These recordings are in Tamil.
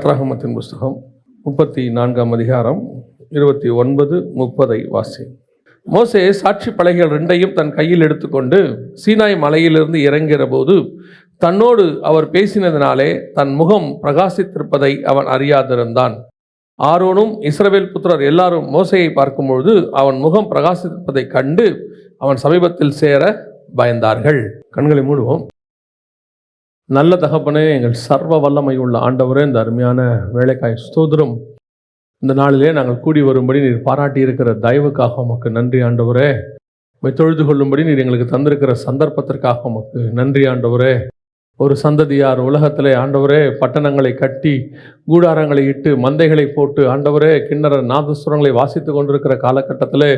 யாத்ராகமத்தின் புஸ்தகம் 34 அதிகாரம் 29-30 வாசி. மோசே சாட்சி பலகைகள் 2 தன் கையில் எடுத்துக்கொண்டு சீனாய் மலையிலிருந்து இறங்கிற போது தன்னோடு அவர் பேசினதினாலே தன் முகம் பிரகாசித்திருப்பதை அவன் அறியாதிருந்தான். ஆரோனும் இஸ்ரவேல் புத்திரர் எல்லாரும் மோசையை பார்க்கும்பொழுது அவன் முகம் பிரகாசித்திருப்பதை கண்டு அவன் சமீபத்தில் சேர பயந்தார்கள். கண்களை மூடுவோம். நல்ல தகப்பனே, எங்கள் சர்வ வல்லமை உள்ள ஆண்டவரே, இந்த அருமையான வேலைக்காய் ஸ்தோத்திரம். இந்த நாளிலே நாங்கள் கூடி வரும்படி நீர் பாராட்டி இருக்கிற தயவுக்காக உமக்கு நன்றி ஆண்டவரே. உம்மை தொழுது கொள்ளும்படி நீர் எங்களுக்கு தந்திருக்கிற சந்தர்ப்பத்திற்காக உமக்கு நன்றி ஆண்டவரே. ஒரு சந்ததியார் உலகத்திலே ஆண்டவரே பட்டணங்களை கட்டி கூடாரங்களை இட்டு மந்தைகளை போட்டு ஆண்டவரே கிண்ணற நாதஸ்வரங்களை வாசித்து கொண்டிருக்கிற காலகட்டத்தில்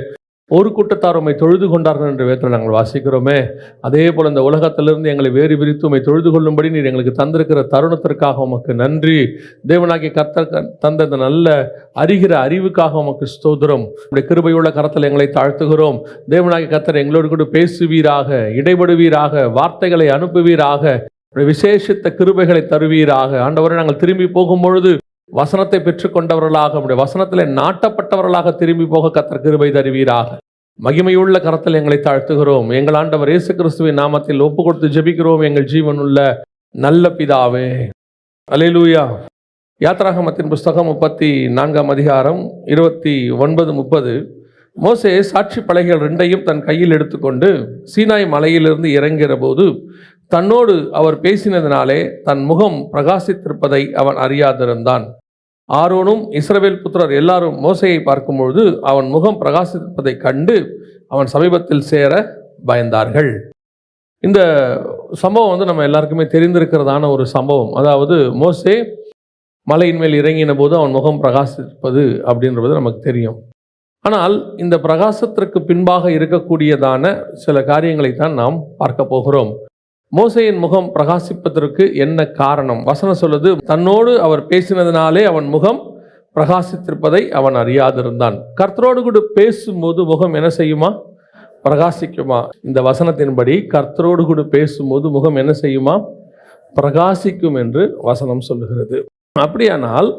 ஒரு கூட்டத்தார் உம்மை தொழுது கொண்டார்கள் என்ற வேதத்தில் நாங்கள் வாசிக்கிறோமே. அதே போல் இந்த உலகத்திலிருந்து எங்களை வேறு பிரித்து உம்மை தொழுது கொள்ளும்படி நீர் எங்களுக்கு தந்திருக்கிற தருணத்திற்காக உமக்கு நன்றி. தேவனாகிய கர்த்தர் தந்த இந்த நல்ல அறிகிற அறிவுக்காக உமக்கு ஸ்தோத்திரம். உடைய கிருபையுள்ள கரத்தில் எங்களை தாழ்த்துகிறோம். தேவனாகிய கர்த்தர் எங்களோடு கூட பேசுவீராக, இடைபடுவீராக, வார்த்தைகளை அனுப்புவீராக, விசேஷித்த கிருபைகளை தருவீராக. ஆண்டவரை நாங்கள் திரும்பி போகும் பொழுது வசனத்தை பெற்றுக்கொண்டவர்களாக, நம்முடைய வசனத்திலே நாட்டப்பட்டவர்களாக திரும்பி போக கர்த்தர் கிருபை தருவீராக. மகிமையுள்ள கரத்தில் எங்களை தாழ்த்துகிறோம். எங்கள் ஆண்டவர் இயேசு கிறிஸ்துவின் நாமத்தில் ஒப்பு கொடுத்து ஜெபிக்கிறோம் எங்கள் ஜீவனுள்ள நல்ல பிதாவே. அல்லேலூயா. யாத்ராகமத்தின் புஸ்தகம் 34 அதிகாரம் 29-30. மோசே சாட்சி பலகைகள் 2 தன் கையில் எடுத்துக்கொண்டு சீனாய் மலையிலிருந்து இறங்கிற போது தன்னோடு அவர் பேசினதினாலே தன் முகம் பிரகாசித்திருப்பதை அவன் அறியாதிருந்தான். ஆரோனும் இஸ்ரவேல் புத்திரர் எல்லாரும் மோசையை பார்க்கும்பொழுது அவன் முகம் பிரகாசித்திருப்பதை கண்டு அவன் சமீபத்தில் சேர பயந்தார்கள். இந்த சம்பவம் நம்ம எல்லாருக்குமே தெரிந்திருக்கிறதான ஒரு சம்பவம். அதாவது மோசே மலையின் மேல் இறங்கின போது அவன் முகம் பிரகாசிப்பது அப்படின்றது நமக்கு தெரியும். ஆனால் இந்த பிரகாசத்திற்கு பின்பாக இருக்கக்கூடியதான சில காரியங்களை தான் நாம் பார்க்க போகிறோம். மோசையின் முகம் பிரகாசிப்பதற்கு என்ன காரணம்? வசனம் சொல்லுது, தன்னோடு அவர் பேசினதினாலே அவன் முகம் பிரகாசித்திருப்பதை அவன் அறியாதிருந்தான். கர்த்தரோடு கூட பேசும்போது முகம் என்ன செய்யுமா? பிரகாசிக்குமா? இந்த வசனத்தின்படி கர்த்தரோடு கூட பேசும்போது முகம் என்ன செய்யுமா? பிரகாசிக்கும் என்று வசனம் சொல்லுகிறது. அப்படியானால்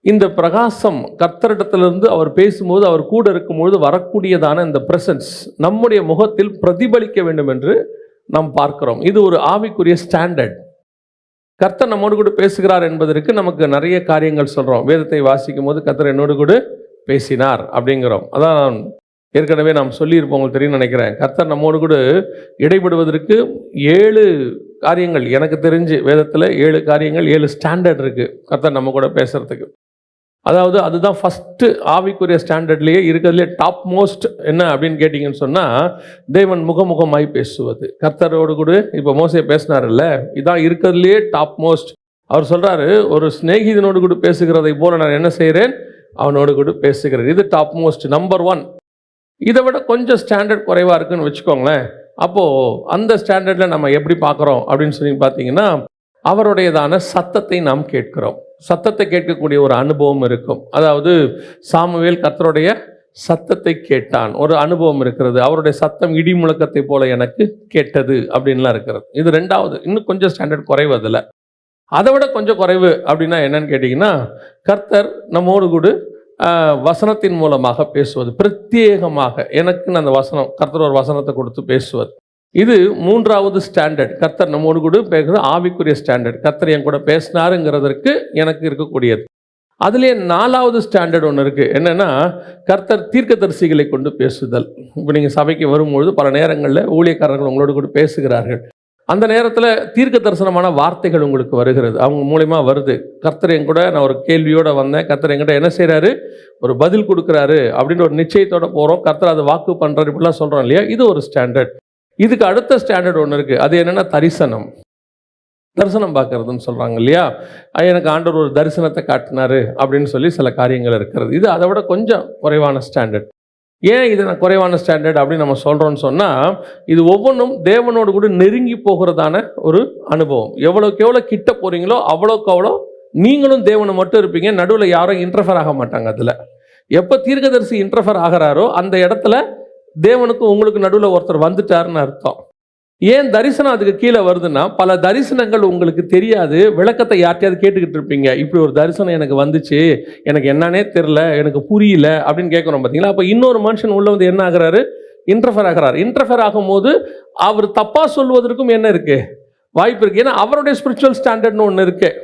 இந்த பிரகாசம் கர்த்தரிடத்திலிருந்து அவர் பேசும்போது, அவர் கூட இருக்கும்போது வரக்கூடியதான இந்த பிரசன்ஸ் நம்முடைய முகத்தில் பிரதிபலிக்க வேண்டும் என்று நாம் பார்க்கிறோம். இது ஒரு ஆவிக்குரிய ஸ்டாண்டர்ட். கர்த்தர் நம்மோடு கூட பேசுகிறார் என்பதற்கு நமக்கு நிறைய காரியங்கள் சொல்கிறோம். வேதத்தை வாசிக்கும் போது கர்த்தர் என்னோடு கூட பேசினார் அப்படிங்கிறோம். அதான் ஏற்கனவே நாம் சொல்லியிருப்போம், உங்களுக்கு தெரியும் நினைக்கிறேன். கர்த்தர் நம்மோடு கூட இடைபடுவதற்கு 7 காரியங்கள் எனக்கு தெரிஞ்சு வேதத்தில் 7 காரியங்கள், 7 ஸ்டாண்டர்ட் இருக்குது கர்த்தர் நம்ம கூட பேசுகிறதுக்கு. அதாவது அதுதான் ஃபஸ்ட்டு ஆவிக்குரிய ஸ்டாண்டர்ட்லேயே இருக்கிறதுலே டாப் மோஸ்ட். என்ன அப்படின்னு கேட்டிங்கன்னு சொன்னால், தேவன் முகமுகமாய் பேசுவது. கர்த்தரோடு கூட இப்போ மோசே பேசினார்ல, இதான் இருக்கிறதுலையே டாப் மோஸ்ட். அவர் சொல்கிறாரு, ஒரு சிநேகிதனோடு கூட பேசுகிறதை போல நான் என்ன செய்கிறேன்? அவனோடு கூட பேசுகிறேன். இது டாப் மோஸ்ட், நம்பர் 1. இதை விட கொஞ்சம் ஸ்டாண்டர்ட் குறைவாக இருக்குன்னு வச்சுக்கோங்களேன். அப்போது அந்த ஸ்டாண்டர்டில் நம்ம எப்படி பார்க்குறோம் அப்படின்னு சொல்லி பார்த்தீங்கன்னா, அவருடையதான சத்தத்தை நாம் கேட்கிறோம். சத்தத்தை கேட்கக்கூடிய ஒரு அனுபவம் இருக்கும். அதாவது சாமுவேல் கர்த்தருடைய சத்தத்தை கேட்டான், ஒரு அனுபவம் இருக்கிறது. அவருடைய சத்தம் இடி முழக்கத்தை போல எனக்கு கேட்டது அப்படின்லாம் இருக்கிறது. இது 2வது. இன்னும் கொஞ்சம் ஸ்டாண்டர்ட் குறைவு. அதில் அதை விட கொஞ்சம் குறைவு அப்படின்னா என்னன்னு கேட்டிங்கன்னா, கர்த்தர் நம்மோடு கூட வசனத்தின் மூலமாக பேசுவது. பிரத்யேகமாக எனக்குன்னு அந்த வசனம், கர்த்தர் ஒரு வசனத்தை கொடுத்து பேசுவது. இது 3வது ஸ்டாண்டர்ட். கர்த்தர் நம்மோடு கூட பேசுகிறது ஆவிக்குரிய ஸ்டாண்டர்ட். கர்த்தர் என் கூட பேசினாருங்கிறதற்கு எனக்கு இருக்கக்கூடியது. அதுலேயே 4வது ஸ்டாண்டர்ட் ஒன்று இருக்குது. என்னென்னா, கர்த்தர் தீர்க்கதரிசிகளை கொண்டு பேசுதல். இப்போ நீங்கள் சபைக்கு வரும்பொழுது பல நேரங்களில் ஊழியக்காரர்கள் உங்களோடு கூட பேசுகிறார்கள். அந்த நேரத்தில் தீர்க்க தரிசனமான வார்த்தைகள் உங்களுக்கு வருகிறது, அவங்க மூலமா வருது. கர்த்தர் என் கூட, நான் ஒரு கேள்வியோடு வந்தேன், கர்த்தர் என்கிட்ட என்ன செய்கிறாரு? ஒரு பதில் கொடுக்குறாரு அப்படின்னு ஒரு நிச்சயத்தோடு போகிறோம். கர்த்தர் அதை வாக்கு பண்ணுறாரு, இப்படிலாம் சொல்கிறோம் இல்லையா? இது ஒரு ஸ்டாண்டர்ட். இதுக்கு அடுத்த ஸ்டாண்டர்ட் ஒன்று இருக்குது. அது என்னென்னா தரிசனம் பார்க்கறதுன்னு சொல்கிறாங்க இல்லையா? எனக்கு ஆண்டவர் ஒரு தரிசனத்தை காட்டினாரு அப்படின்னு சொல்லி சில காரியங்கள் இருக்கிறது. இது அதை விட கொஞ்சம் குறைவான ஸ்டாண்டர்ட். ஏன் இது நான் குறைவான ஸ்டாண்டர்ட் அப்படின்னு நம்ம சொல்கிறோன்னு சொன்னால், இது ஒவ்வொன்றும் தேவனோடு கூட நெருங்கி போகிறதான ஒரு அனுபவம். எவ்வளோக்கு எவ்வளோ கிட்ட போகிறீங்களோ அவ்வளோக்கு அவ்வளோ நீங்களும் தேவனை மட்டும் இருப்பீங்க. நடுவில் யாரும் இன்டர்ஃபர் ஆக மாட்டாங்க. அதில் எப்போ தீர்க்கதரிசி இன்டர்ஃபர் ஆகிறாரோ அந்த இடத்துல தேவனுக்கு உங்களுக்கு நடுவில் ஒருத்தர் வந்துட்டாருன்னு அர்த்தம். ஏன் தரிசனம் அதுக்கு கீழே வருதுன்னா, பல தரிசனங்கள் உங்களுக்கு தெரியாது. விளக்கத்தை யார்ட்டையாவது கேட்டுக்கிட்டு இருப்பீங்க. இப்படி ஒரு தரிசனம் எனக்கு வந்துச்சு, எனக்கு என்னன்னே தெரில, எனக்கு புரியல அப்படின்னு கேட்குறோம் பார்த்தீங்களா? அப்போ இன்னொரு மனுஷன் உள்ள வந்து என்ன ஆகுறாரு? இன்டர்ஃபர் ஆகிறார். இன்டர்ஃபர் ஆகும்போது அவர் தப்பாக சொல்வதற்கும் என்ன இருக்கு? வாய்ப்பு இருக்குது. ஏன்னா அவருடைய ஸ்பிரிச்சுவல் ஸ்டாண்டர்ட்னு ஒன்று இருக்குது.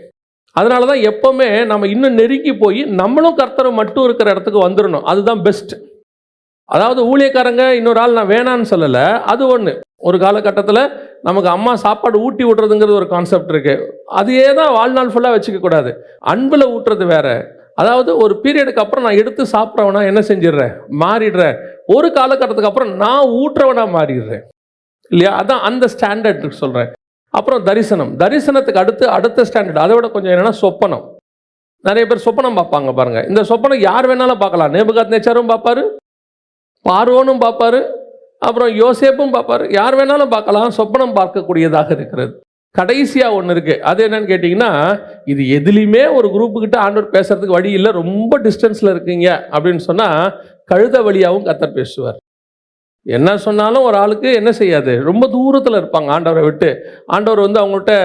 அதனால தான் எப்போவுமே நம்ம இன்னும் நெருங்கி போய் நம்மளும் கர்த்தரும் மட்டும் இருக்கிற இடத்துக்கு வந்துடணும். அதுதான் பெஸ்ட். அதாவது ஊழியக்காரங்க இன்னொரு ஆள் நான் வேணான்னு சொல்லலை, அது ஒன்று. ஒரு காலகட்டத்தில் நமக்கு அம்மா சாப்பாடு ஊட்டி விட்டுறதுங்கிறது ஒரு கான்செப்ட் இருக்குது. அதையே தான் வாழ்நாள் ஃபுல்லாக வச்சுக்கக்கூடாது. அன்பில் ஊட்டுறது வேற. அதாவது ஒரு பீரியடுக்கு அப்புறம் நான் எடுத்து சாப்பிட்றவனா என்ன செஞ்சிடுறேன்? மாறிடுறேன். ஒரு காலகட்டத்துக்கு அப்புறம் நான் ஊட்டுறவனா மாறிடுறேன் இல்லையா? அதான் அந்த ஸ்டாண்டர்ட் சொல்கிறேன். அப்புறம் தரிசனத்துக்கு அடுத்த ஸ்டாண்டர்ட் அதை விட கொஞ்சம் என்னென்னா சொப்பனம். நிறைய பேர் சொப்பனம் பார்ப்பாங்க பாருங்கள். இந்த சொப்பனம் யார் வேணாலும் பார்க்கலாம். நேபுகாத்நேச்சாரும் பார்ப்பாரு, பார்வோனும் பார்ப்பாரு, அப்புறம் யோசேப்பும் பார்ப்பாரு. யார் வேணாலும் பார்க்கலாம். சொப்பனம் பார்க்கக்கூடியதாக இருக்கிறது. கடைசியாக ஒன்று இருக்குது. அது என்னன்னு கேட்டிங்கன்னா, இது எதுலேயுமே ஒரு குரூப்புக்கிட்ட ஆண்டவர் பேசுறதுக்கு வழி இல்லை, ரொம்ப டிஸ்டன்ஸில் இருக்கீங்க அப்படின்னு சொன்னால் கழுத வழியாகவும் கர்த்தர் பேசுவார். என்ன சொன்னாலும் ஒரு ஆளுக்கு என்ன செய்யாது, ரொம்ப தூரத்தில் இருப்பாங்க ஆண்டவரை விட்டு. ஆண்டவர் வந்து அவங்கள்ட்ட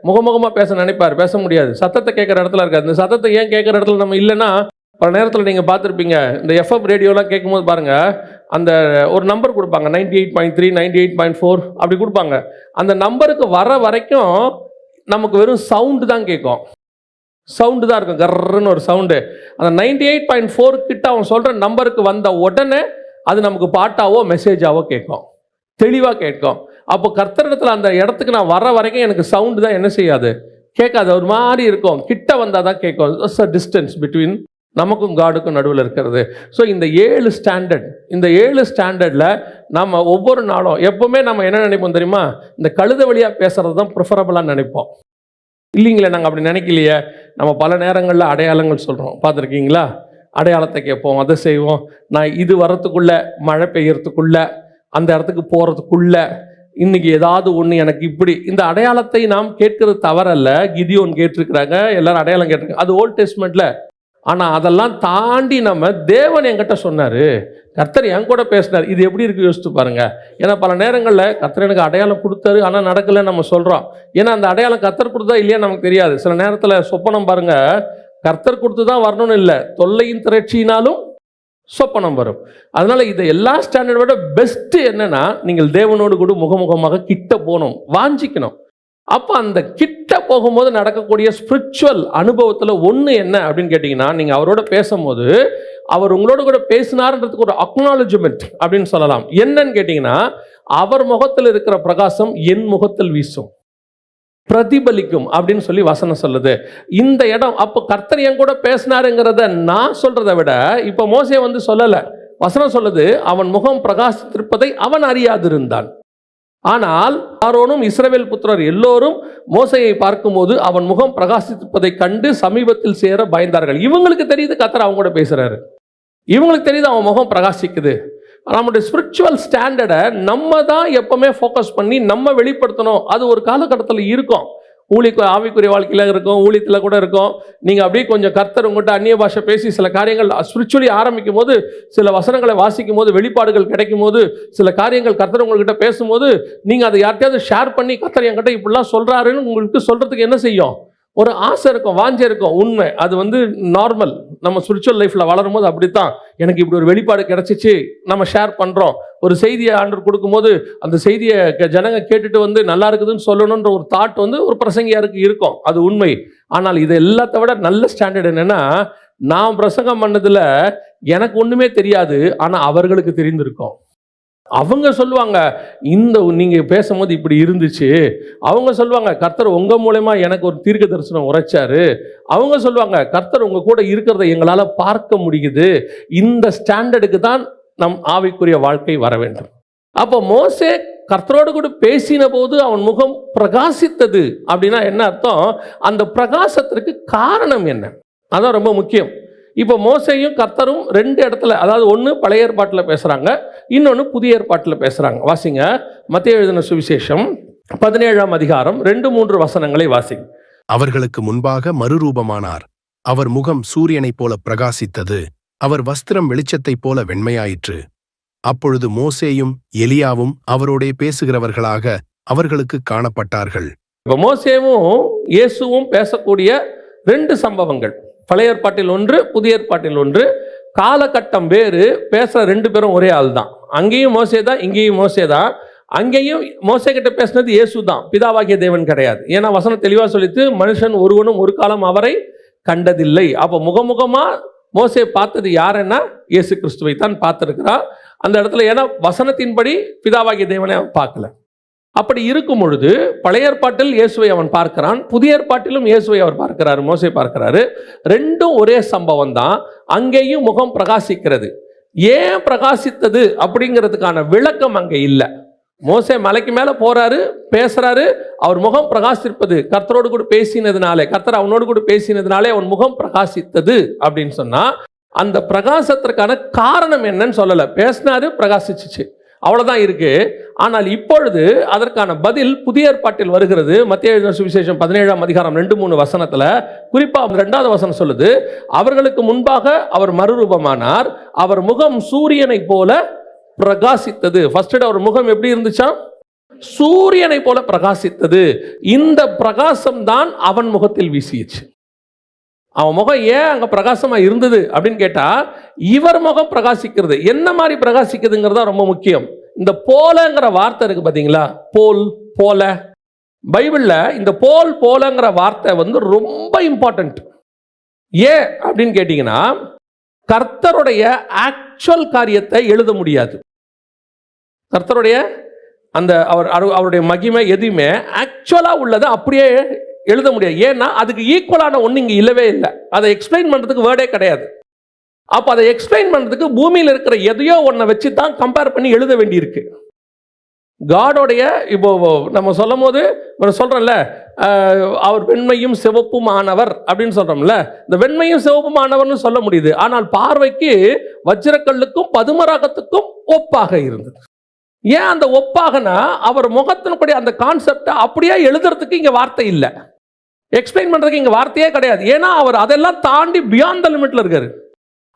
முகமுகமாக பேச நினைப்பார், பேச முடியாது. சத்தத்தை கேட்குற இடத்துல இருக்காது. இந்த சத்தத்தை ஏன் கேட்குற இடத்துல நம்ம இல்லைன்னா, பல நேரத்தில் நீங்கள் பார்த்துருப்பீங்க, இந்த எஃப்எம் ரேடியோலாம் கேட்கும்போது பாருங்கள், அந்த ஒரு நம்பர் கொடுப்பாங்க, 98.3 98.4 அப்படி கொடுப்பாங்க. அந்த நம்பருக்கு வர வரைக்கும் நமக்கு வெறும் சவுண்டு தான் கேட்கும். சவுண்டு தான் இருக்கும், கர்ன்னு ஒரு சவுண்டு. அந்த 98.4 கிட்ட அவன் சொல்கிற நம்பருக்கு வந்த உடனே அது நமக்கு பாட்டாவோ மெசேஜாவோ கேட்கும், தெளிவாக கேட்கும். அப்போ கர்த்தரிடத்தில் அந்த இடத்துக்கு நான் வர வரைக்கும் எனக்கு சவுண்டு தான் என்ன செய்யாது, கேட்காது. ஒரு மாதிரி இருக்கும். கிட்ட வந்தால் தான் கேட்கும். இட்ஸ் அ டிஸ்டன்ஸ் பிட்வீன் நமக்கும் காடுக்கும் நடுவில் இருக்கிறது. ஸோ இந்த 7 ஸ்டாண்டர்டில் நம்ம ஒவ்வொரு நாளும் எப்போவுமே நம்ம என்ன நினைப்போம் தெரியுமா? இந்த கழுத வழியாக பேசுகிறது தான் ப்ரிஃபரபுளாக நினைப்போம் இல்லைங்களே? நாங்கள் அப்படி நினைக்கலையே. நம்ம பல நேரங்களில் அடையாளங்கள் சொல்கிறோம், பார்த்துருக்கீங்களா? அடையாளத்தை கேட்போம், அதை செய்வோம். நான் இது வரத்துக்குள்ளே, மழை பெய்யறதுக்குள்ளே, அந்த இடத்துக்கு போகிறதுக்குள்ளே, இன்றைக்கி ஏதாவது ஒன்று எனக்கு இப்படி, இந்த அடையாளத்தை நாம் கேட்கறது தவறல்ல. கிதியோன் கேட்டிருக்கிறாங்க, எல்லாரும் அடையாளம் கேட்டிருக்காங்க, அது ஓல்ட் டெஸ்ட்மெண்ட்டில். ஆனால் அதெல்லாம் தாண்டி நம்ம தேவன் என்கிட்ட சொன்னார், கர்த்தர் என் கூட பேசினார், இது எப்படி இருக்குது யோசித்து பாருங்கள். ஏன்னா பல நேரங்களில் கர்த்தர் எனக்கு அடையாளம் கொடுத்தாரு, ஆனால் நடக்கலைன்னு நம்ம சொல்கிறோம். ஏன்னா அந்த அடையாளம் கர்த்தர் கொடுத்தா இல்லையா நமக்கு தெரியாது. சில நேரத்தில் சொப்பனம் பாருங்கள், கர்த்தர் கொடுத்து தான் வரணும்னு இல்லை, தொல்லையின் திரட்சியினாலும் சொப்பனம் வரும். அதனால் இதை எல்லா ஸ்டாண்டர்டை விட பெஸ்ட்டு என்னென்னா, நீங்கள் தேவனோடு கூட முகமுகமாக கிட்ட போகணும், வாஞ்சிக்கணும். அப்போ அந்த கிட்ட போகும்போது நடக்கக்கூடிய ஸ்பிரிச்சுவல் அனுபவத்தில் ஒன்று என்ன அப்படின்னு கேட்டிங்கன்னா, நீங்கள் அவரோட பேசும்போது அவர் உங்களோட கூட பேசினார்ன்றதுக்கு ஒரு அக்னாலஜ்மெண்ட் அப்படின்னு சொல்லலாம். என்னன்னு கேட்டிங்கன்னா, அவர் முகத்தில் இருக்கிற பிரகாசம் என் முகத்தில் வீசும், பிரதிபலிக்கும் அப்படின்னு சொல்லி வசனம் சொல்லுது. இந்த இடம் அப்போ கர்த்தர் என் கூட பேசினாருங்கிறத நான் சொல்றதை விட இப்போ மோசே வந்து சொல்லலை, வசனம் சொல்லுது, அவன் முகம் பிரகாசித்திருப்பதை அவன் அறியாதிருந்தான். ஆனால் ஆரோனும் இஸ்ரவேல் புத்திரர் எல்லோரும் மோசையை பார்க்கும்போது அவன் முகம் பிரகாசித்திருப்பதை கண்டு சமீபத்தில் சேர பயந்தார்கள். இவங்களுக்கு தெரியுது கர்த்தர் அவங்க கூட பேசுறாரு, இவங்களுக்கு தெரியுது அவன் முகம் பிரகாசிக்குது. நம்முடைய ஸ்பிரிச்சுவல் ஸ்டாண்டர்டை நம்ம தான் எப்பவுமே ஃபோக்கஸ் பண்ணி நம்ம வெளிப்படுத்தணும். அது ஒரு காலகட்டத்தில் இருக்கும், ஆவிக்குரிய வாழ்க்கையில் இருக்கும், ஊழியத்தில் கூட இருக்கும். நீங்கள் அப்படியே கொஞ்சம் கர்த்தர் உங்கள்கிட்ட அந்நிய பாஷை பேசி சில காரியங்கள் ஸ்பிரிச்சுவலி ஆரம்பிக்கும் போது, சில வசனங்களை வாசிக்கும் போது, வெளிப்பாடுகள் கிடைக்கும் போது, சில காரியங்கள் கர்த்தர் உங்கள்கிட்ட பேசும்போது, நீங்கள் அதை யார்கிட்டயாவது ஷேர் பண்ணி கர்த்தர் என்கிட்ட இப்படிலாம் சொல்கிறாருன்னு உங்களுக்கு சொல்கிறதுக்கு என்ன செய்யும்? ஒரு ஆசை இருக்கும், வாஞ்சை இருக்கும். உண்மை, அது வந்து நார்மல். நம்ம ஸ்பிரிச்சுவல் லைஃப்பில் வளரும் போது அப்படித்தான். எனக்கு இப்படி ஒரு வெளிப்பாடு கிடைச்சிச்சு, நம்ம ஷேர் பண்ணுறோம். ஒரு செய்தியை ஆண்டவர் கொடுக்கும்போது அந்த செய்தியை ஜனங்க கேட்டுட்டு வந்து நல்லா இருக்குதுன்னு சொல்லணுன்ற ஒரு தாட் வந்து ஒரு பிரசங்கியாருக்கு இருக்கும், அது உண்மை. ஆனால் இது எல்லாத்த விட நல்ல ஸ்டாண்டர்ட் என்னென்னா, நான் பிரசங்கம் பண்ணதில் எனக்கு ஒன்றுமே தெரியாது, ஆனால் அவர்களுக்கு தெரிந்திருக்கும். அவங்க சொல்லுவாங்க, இந்த நீங்கள் பேசும்போது இப்படி இருந்துச்சு. அவங்க சொல்லுவாங்க, கர்த்தர் உங்கள் மூலமா எனக்கு ஒரு தீர்க்க தரிசனம் உரைச்சாரு. அவங்க சொல்லுவாங்க, கர்த்தர் உங்கள் கூட இருக்கிறத எங்களால் பார்க்க முடியுது. இந்த ஸ்டாண்டர்டுக்கு தான் நம் ஆவிக்குரிய வாழ்க்கை வர வேண்டும். அப்போ மோசே கர்த்தரோடு கூட பேசின போது அவன் முகம் பிரகாசித்தது அப்படின்னா என்ன அர்த்தம்? அந்த பிரகாசத்திற்கு காரணம் என்ன? அதான் ரொம்ப முக்கியம். இப்போ மோசேயும் கர்த்தரும் 2 இடத்துல, அதாவது ஒன்று பழைய ஏற்பாட்டில் பேசுகிறாங்க, இன்னொன்று புதிய ஏற்பாட்டில் பேசுகிறாங்க. வாசிங்க, மத்தேயு எழுதின சுவிசேஷம் 17ஆம் அதிகாரம் 2-3 வசனங்களை வாசிங்க. அவர்களுக்கு முன்பாக மறுரூபமானார். அவர் முகம் சூரியனைப் போல பிரகாசித்தது, அவர் வஸ்திரம் வெளிச்சத்தைப் போல வெண்மையாயிற்று. அப்பொழுது மோசேயும் எலியாவும் அவரோடே பேசுகிறவர்களாக அவர்களுக்கு காணப்பட்டார்கள். இப்போ மோசேவும் இயேசுவும் பேசக்கூடிய 2 சம்பவங்கள், பழைய ஏற்பாட்டில் ஒன்று, புதிய ஏற்பாட்டில் ஒன்று. காலகட்டம் வேறு, பேசுகிற 2 பேரும் ஒரே ஆள் தான். அங்கேயும் மோசே தான், இங்கேயும் மோசே தான். அங்கேயும் மோசே கிட்ட பேசினது இயேசு தான், பிதாவாகிய தேவன் கிடையாது. ஏன்னா வசனம் தெளிவாக சொல்லிட்டு, மனுஷன் ஒருவனும் ஒரு காலம் அவரை கண்டதில்லை. அப்போ முகமுகமாக மோசே பார்த்தது யாருன்னா இயேசு கிறிஸ்துவை தான் பார்த்துருக்கிறார் அந்த இடத்துல. ஏன்னா வசனத்தின்படி பிதாவாகிய தேவனை அவன் பார்க்கல. அப்படி இருக்கும் பொழுது பழைய ஏற்பாட்டில் இயேசுவை அவன் பார்க்கிறான், புதிய ஏற்பாட்டிலும் இயேசுவை அவர் பார்க்கிறாரு, மோசே பார்க்கிறாரு. 2ம் ஒரே சம்பவம் தான். அங்கேயும் முகம் பிரகாசிக்கிறது. ஏன் பிரகாசித்தது அப்படிங்கிறதுக்கான விளக்கம் அங்கே இல்லை. மோசே மலைக்கு மேலே போறாரு, பேசுறாரு, அவர் முகம் பிரகாசிப்பது கர்த்தரோடு கூட பேசினதுனாலே, கர்த்தர் அவனோடு கூட பேசினதுனாலே அவன் முகம் பிரகாசித்தது அப்படின்னு சொன்னா, அந்த பிரகாசத்திற்கான காரணம் என்னன்னு சொல்லலை. பேசினாரு, பிரகாசிச்சிச்சு, அவ்வளோதான் இருக்கு. ஆனால் இப்பொழுது அதற்கான பதில் புதிய ஏற்பாட்டில் வருகிறது. மத்தேயு எழுதின சுவிசேஷம் 17ஆம் அதிகாரம் 2-3 வசனத்துல குறிப்பா 2வது வசனம் சொல்லுது, அவர்களுக்கு முன்பாக அவர் மறுரூபமானார், அவர் முகம் சூரியனை போல பிரகாசித்தது. ஃபர்ஸ்ட் அவர் முகம் எப்படி இருந்துச்சா? சூரியனை போல பிரகாசித்தது. இந்த பிரகாசம் தான் அவன் முகத்தில் வீசிச்சு. அவன் முகம் ஏன் அங்க பிரகாசமா இருந்தது அப்படின்னு கேட்டா, இவர் முகம் பிரகாசிக்கிறது. என்ன மாதிரி பிரகாசிக்குதுங்கிறதா ரொம்ப முக்கியம். இந்த போலங்கிற வார்த்தை இருக்கு பாத்தீங்களா, போல், போல. பைபிள்ல இந்த போல், போலங்கிற வார்த்தை ரொம்ப இம்பார்ட்டன்ட். ஏன் அப்படின்னு கேட்டீங்கன்னா, கர்த்தருடைய ஆக்சுவல் காரியத்தை எழுத முடியாது. கர்த்தருடைய அந்த அவருடைய மகிமை எதுவுமே ஆக்சுவலா உள்ளதை அப்படியே எழுத முடியாது. ஏன்னா அதுக்கு ஈக்குவலான ஒன்று இங்கே இல்லவே இல்லை. அதை எக்ஸ்பிளைன் பண்ணுறதுக்கு வேர்டே கிடையாது. அப்போ அதை எக்ஸ்பிளைன் பண்ணுறதுக்கு பூமியில் இருக்கிற எதையோ ஒன்றை வச்சு தான் கம்பேர் பண்ணி எழுத வேண்டியிருக்கு. காடோடைய இப்போ நம்ம சொல்லும் போது சொல்கிறோம்ல, அவர் வெண்மையும் சிவப்பும் ஆனவர் அப்படின்னு சொல்கிறோம்ல, இந்த வெண்மையும் சிவப்பும் ஆனவர்னு சொல்ல முடியுது. ஆனால் பார்வைக்கு வஜ்ரக்கல்லுக்கும் பதுமராகத்துக்கும் ஒப்பாக இருந்தது. ஏன் அந்த ஒப்பாகனா, அவர் முகத்தின்படி அந்த கான்செப்டை அப்படியே எழுதுறதுக்கு இங்கே வார்த்தை இல்லை, எக்ஸ்பிளைன் பண்ணுறதுக்கு இங்கே வார்த்தையே கிடையாது. ஏன்னா அவர் அதெல்லாம் தாண்டி பியாண்ட் த லிமிட்ல இருக்காரு.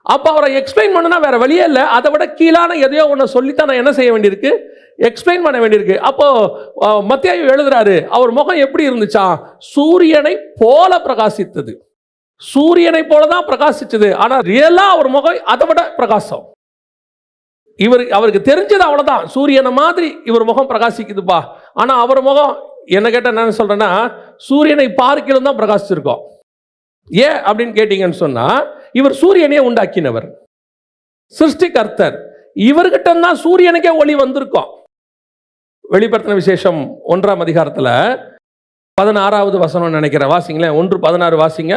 அப்போ அவரை எக்ஸ்பிளைன் பண்ணுனா வேற வழியே இல்லை. அதை விட கீழான எதையோ ஒன்று சொல்லித்தான் நான் என்ன செய்ய வேண்டியிருக்கு, எக்ஸ்பிளைன் பண்ண வேண்டியிருக்கு. அப்போ மத்தேயு எழுதுறாரு, அவர் முகம் எப்படி இருந்துச்சா? சூரியனை போல பிரகாசித்தது. சூரியனை போல தான் பிரகாசிச்சது. ஆனால் ரியலா அவர் முகம் அதை விட பிரகாசம். அவருக்கு தெரிஞ்சது அவ்வளவுதான், சூரியனை மாதிரி இவர் முகம் பிரகாசிக்குதுப்பா. ஆனா அவர் முகம் என்ன கேட்ட என்ன சொல்றேன்னா, சூரியனை பார்க்கிலும் தான் பிரகாசிச்சிருக்கோம். ஏன் அப்படின்னு கேட்டீங்கன்னு சொன்னா, இவர் சூரியனையே உண்டாக்கினவர், சிருஷ்டிகர்த்தர். இவர்கிட்ட தான் சூரியனுக்கே ஒளி வந்திருக்கோம். வெளிப்படுத்தின விசேஷம் 1ஆம் அதிகாரத்துல 16வது வசனம் நினைக்கிறேன், வாசிங்களேன். 1:16 வாசிங்க.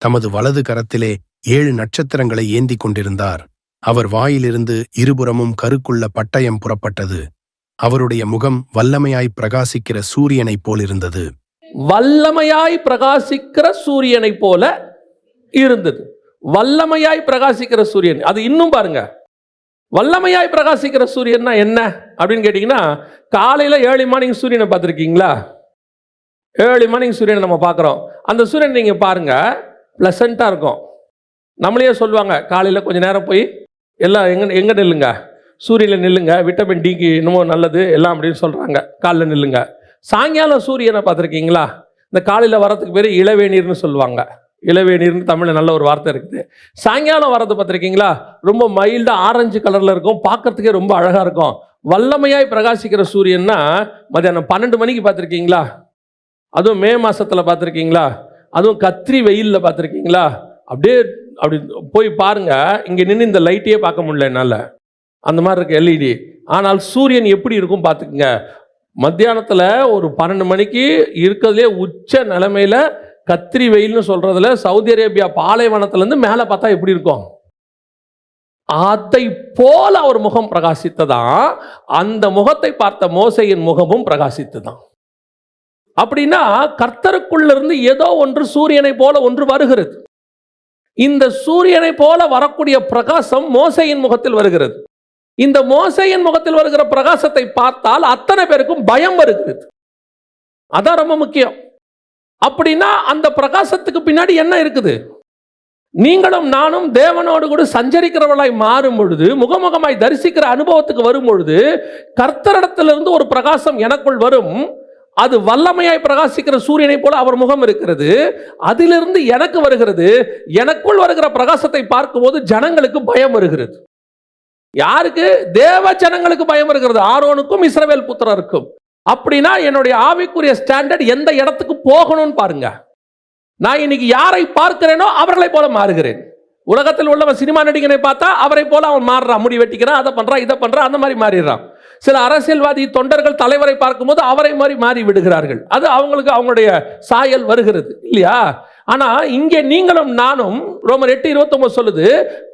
தமது வலது கரத்திலே 7 நட்சத்திரங்களை ஏந்தி கொண்டிருந்தார். அவர் வாயிலிருந்து இருபுறமும் கருக்குள்ள பட்டயம் புறப்பட்டது. அவருடைய முகம் வல்லமையாய் பிரகாசிக்கிற சூரியனைப் போல் இருந்தது. வல்லமையாய் பிரகாசிக்கிற சூரியனை போல இருந்தது. வல்லமையாய் பிரகாசிக்கிற சூரியன், அது இன்னும் பாருங்க. வல்லமையாய் பிரகாசிக்கிற சூரியன்னா என்ன அப்படின்னு கேட்டீங்கன்னா, காலையில ஏர்லி மார்னிங் சூரியனை பார்த்துருக்கீங்களா? ஏர்லி மார்னிங் சூரியனை நம்ம பார்க்குறோம். அந்த சூரியன் நீங்க பாருங்க, பிளசண்டா இருக்கும். நம்மளே சொல்லுவாங்க, காலையில் கொஞ்சம் நேரம் போய் எல்லாம் எங்கே நில்லுங்க, சூரியனில் நில்லுங்க, விட்டமின் டிக்கு இன்னமும் நல்லது எல்லாம் அப்படின்னு சொல்கிறாங்க, காலையில் நில்லுங்க. சாயங்காலம் சூரியனை பார்த்துருக்கீங்களா? இந்த காலையில் வரத்துக்கு பேர் இளவேநீர்னு சொல்லுவாங்க. இளவேநீர்னு தமிழில் நல்ல ஒரு வார்த்தை இருக்குது. சாயங்காலம் வரது பார்த்துருக்கீங்களா? ரொம்ப மைல்டாக ஆரஞ்சு கலரில் இருக்கும், பார்க்கறதுக்கே ரொம்ப அழகாக இருக்கும். வல்லமையாய் பிரகாசிக்கிற சூரியன்னா மதியானம் 12 மணிக்கு பார்த்துருக்கீங்களா? அதுவும் மே மாதத்தில் பார்த்துருக்கீங்களா? அதுவும் கத்திரி வெயிலில் பார்த்துருக்கீங்களா? அப்படியே அப்படி போய் பாருங்க, இங்கே நின்று இந்த லைட்டையே பார்க்க முடியல என்னால், அந்த மாதிரி இருக்கு எல்இடி. ஆனால் சூரியன் எப்படி இருக்கும் பார்த்துக்குங்க. மத்தியானத்தில் ஒரு 12 மணிக்கு இருக்கிறதுலே உச்ச நிலைமையில் கத்திரி வெயில்னு சொல்றதுல சவுதி அரேபியா பாலைவனத்திலேருந்து மேலே பார்த்தா எப்படி இருக்கும், அதை போல அவர் முகம் பிரகாசித்ததான். அந்த முகத்தை பார்த்த மோசேயின் முகமும் பிரகாசித்ததான். அப்படின்னா கர்த்தருக்குள்ளிருந்து ஏதோ ஒன்று சூரியனை போல ஒன்று வருகிறது. இந்த சூரியனை போல வரக்கூடிய பிரகாசம் மோசேயின் முகத்தில் வருகிறது. இந்த மோசேயின் முகத்தில் வருகிற பிரகாசத்தை பார்த்தால் அத்தனை பேருக்கும் பயம் வருகிறது. அதான் ரொம்ப முக்கியம். அப்படின்னா அந்த பிரகாசத்துக்கு பின்னாடி என்ன இருக்குது? நீங்களும் நானும் தேவனோடு கூட சஞ்சரிக்கிறவர்களாய் மாறும் பொழுது, முகமுகமாய் தரிசிக்கிற அனுபவத்துக்கு வரும் பொழுது, கர்த்தரிடத்திலிருந்து ஒரு பிரகாசம் எனக்குள் வரும். அது வல்லமையாய் பிரகாசிக்கிற சூரியனை போல அவர் முகம் இருக்கிறது. அதிலிருந்து எனக்கு வருகிறது. எனக்குள் வருகிற பிரகாசத்தை பார்க்கும்போது ஜனங்களுக்கு பயம் வருகிறது. யாருக்கு? தேவ ஜனங்களுக்கு பயம் வருகிறது, ஆரோனுக்கும் இஸ்ரவேல் புத்திரருக்கும். அப்படின்னா என்னுடைய ஆவிக்குரிய ஸ்டாண்டர்ட் எந்த இடத்துக்கு போகணும்னு பாருங்க. நான் இன்னைக்கு யாரை பார்க்கிறேனோ அவர்களை போல மாறுகிறேன். உலகத்தில் உள்ளவன் சினிமா நடிகனை பார்த்தா அவரை போல அவன் மாறுறான், முடி வெட்டிக்கிறான், அதை பண்றான், இதை பண்றான், அந்த மாதிரி மாறிடுறான். சில அரசியல்வாதி தொண்டர்கள் தலைவரை பார்க்கும்போது அவரை மாதிரி மாறி விடுகிறார்கள். அது அவங்களுக்கு அவங்களுடைய சாயல் வருகிறது இல்லையா? ஆனா இங்கே நீங்களும் நானும் ரோமர் 8:29 சொல்லுது,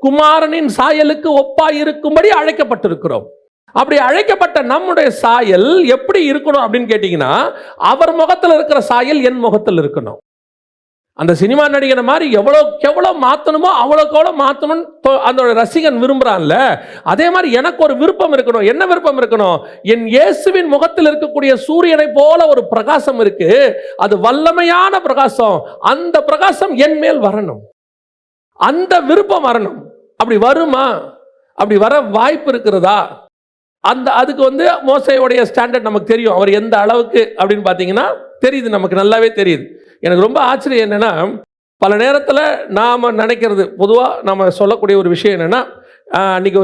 குமாரனின் சாயலுக்கு ஒப்பாய் இருக்கும்படி அழைக்கப்பட்டிருக்கிறோம். அப்படி அழைக்கப்பட்ட நம்முடைய சாயல் எப்படி இருக்கணும் அப்படின்னு கேட்டீங்கன்னா, அவர் முகத்தில் இருக்கிற சாயல் என் முகத்தில் இருக்கணும். அந்த சினிமா நடிகனை மாதிரி எவ்வளோ மாற்றணுமோ அவ்வளோக்கு மாற்றணும்னு அந்த ரசிகன் விரும்புகிறான்ல, அதே மாதிரி எனக்கு ஒரு விருப்பம் இருக்கணும். என்ன விருப்பம் இருக்கணும்? என் இயேசுவின் முகத்தில் இருக்கக்கூடிய சூரியனை போல ஒரு பிரகாசம் இருக்கு, அது வல்லமையான பிரகாசம். அந்த பிரகாசம் என் மேல் வரணும், அந்த விருப்பம் வரணும். அப்படி வருமா? அப்படி வர வாய்ப்பு இருக்கிறதா? அதுக்கு மோசேயுடைய ஸ்டாண்டர்ட் நமக்கு தெரியும். அவர் எந்த அளவுக்கு அப்படின்னு பார்த்தீங்கன்னா தெரியுது, நமக்கு நல்லாவே தெரியுது. எனக்கு ரொம்ப ஆச்சரியம் என்னன்னா, பல நேரத்தில் நாம் நினைக்கிறது, பொதுவாக நம்ம சொல்லக்கூடிய ஒரு விஷயம் என்னென்னா, அன்றைக்கி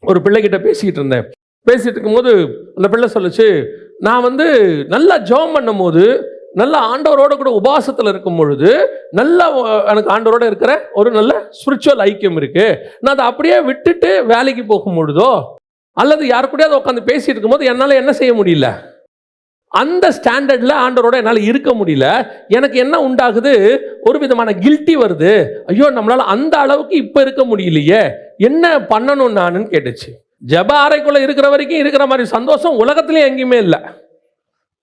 ஒரு பிள்ளைகிட்ட பேசிக்கிட்டு இருந்தேன். பேசிகிட்டு இருக்கும்போது அந்த பிள்ளை சொல்லுச்சு, நான் நல்லா ஜெபம் பண்ணும் போது, நல்ல ஆண்டவரோட கூட உபாசத்தில் இருக்கும் பொழுது, நல்லா எனக்கு ஆண்டவரோட இருக்கிற ஒரு நல்ல ஸ்பிரிச்சுவல் ஐக்கியம் இருக்குது. நான் அதை அப்படியே விட்டுட்டு வேலைக்கு போகும் பொழுதோ அல்லது யாரு கூடயாவது உட்காந்து பேசிட்டு இருக்கும்போது என்னால் என்ன செய்ய முடியல, அந்த ஸ்டாண்டர்டில் ஆண்டவரோட என்னால் இருக்க முடியல. எனக்கு என்ன உண்டாகுது? ஒரு விதமான கில்ட்டி வருது. ஐயோ, நம்மளால அந்த அளவுக்கு இப்போ இருக்க முடியலையே, என்ன பண்ணணும் நானுன்னு கேட்டுச்சு. ஜெப அறைக்குள்ள இருக்கிற வரைக்கும் இருக்கிற மாதிரி சந்தோஷம் உலகத்திலே எங்கேயுமே இல்லை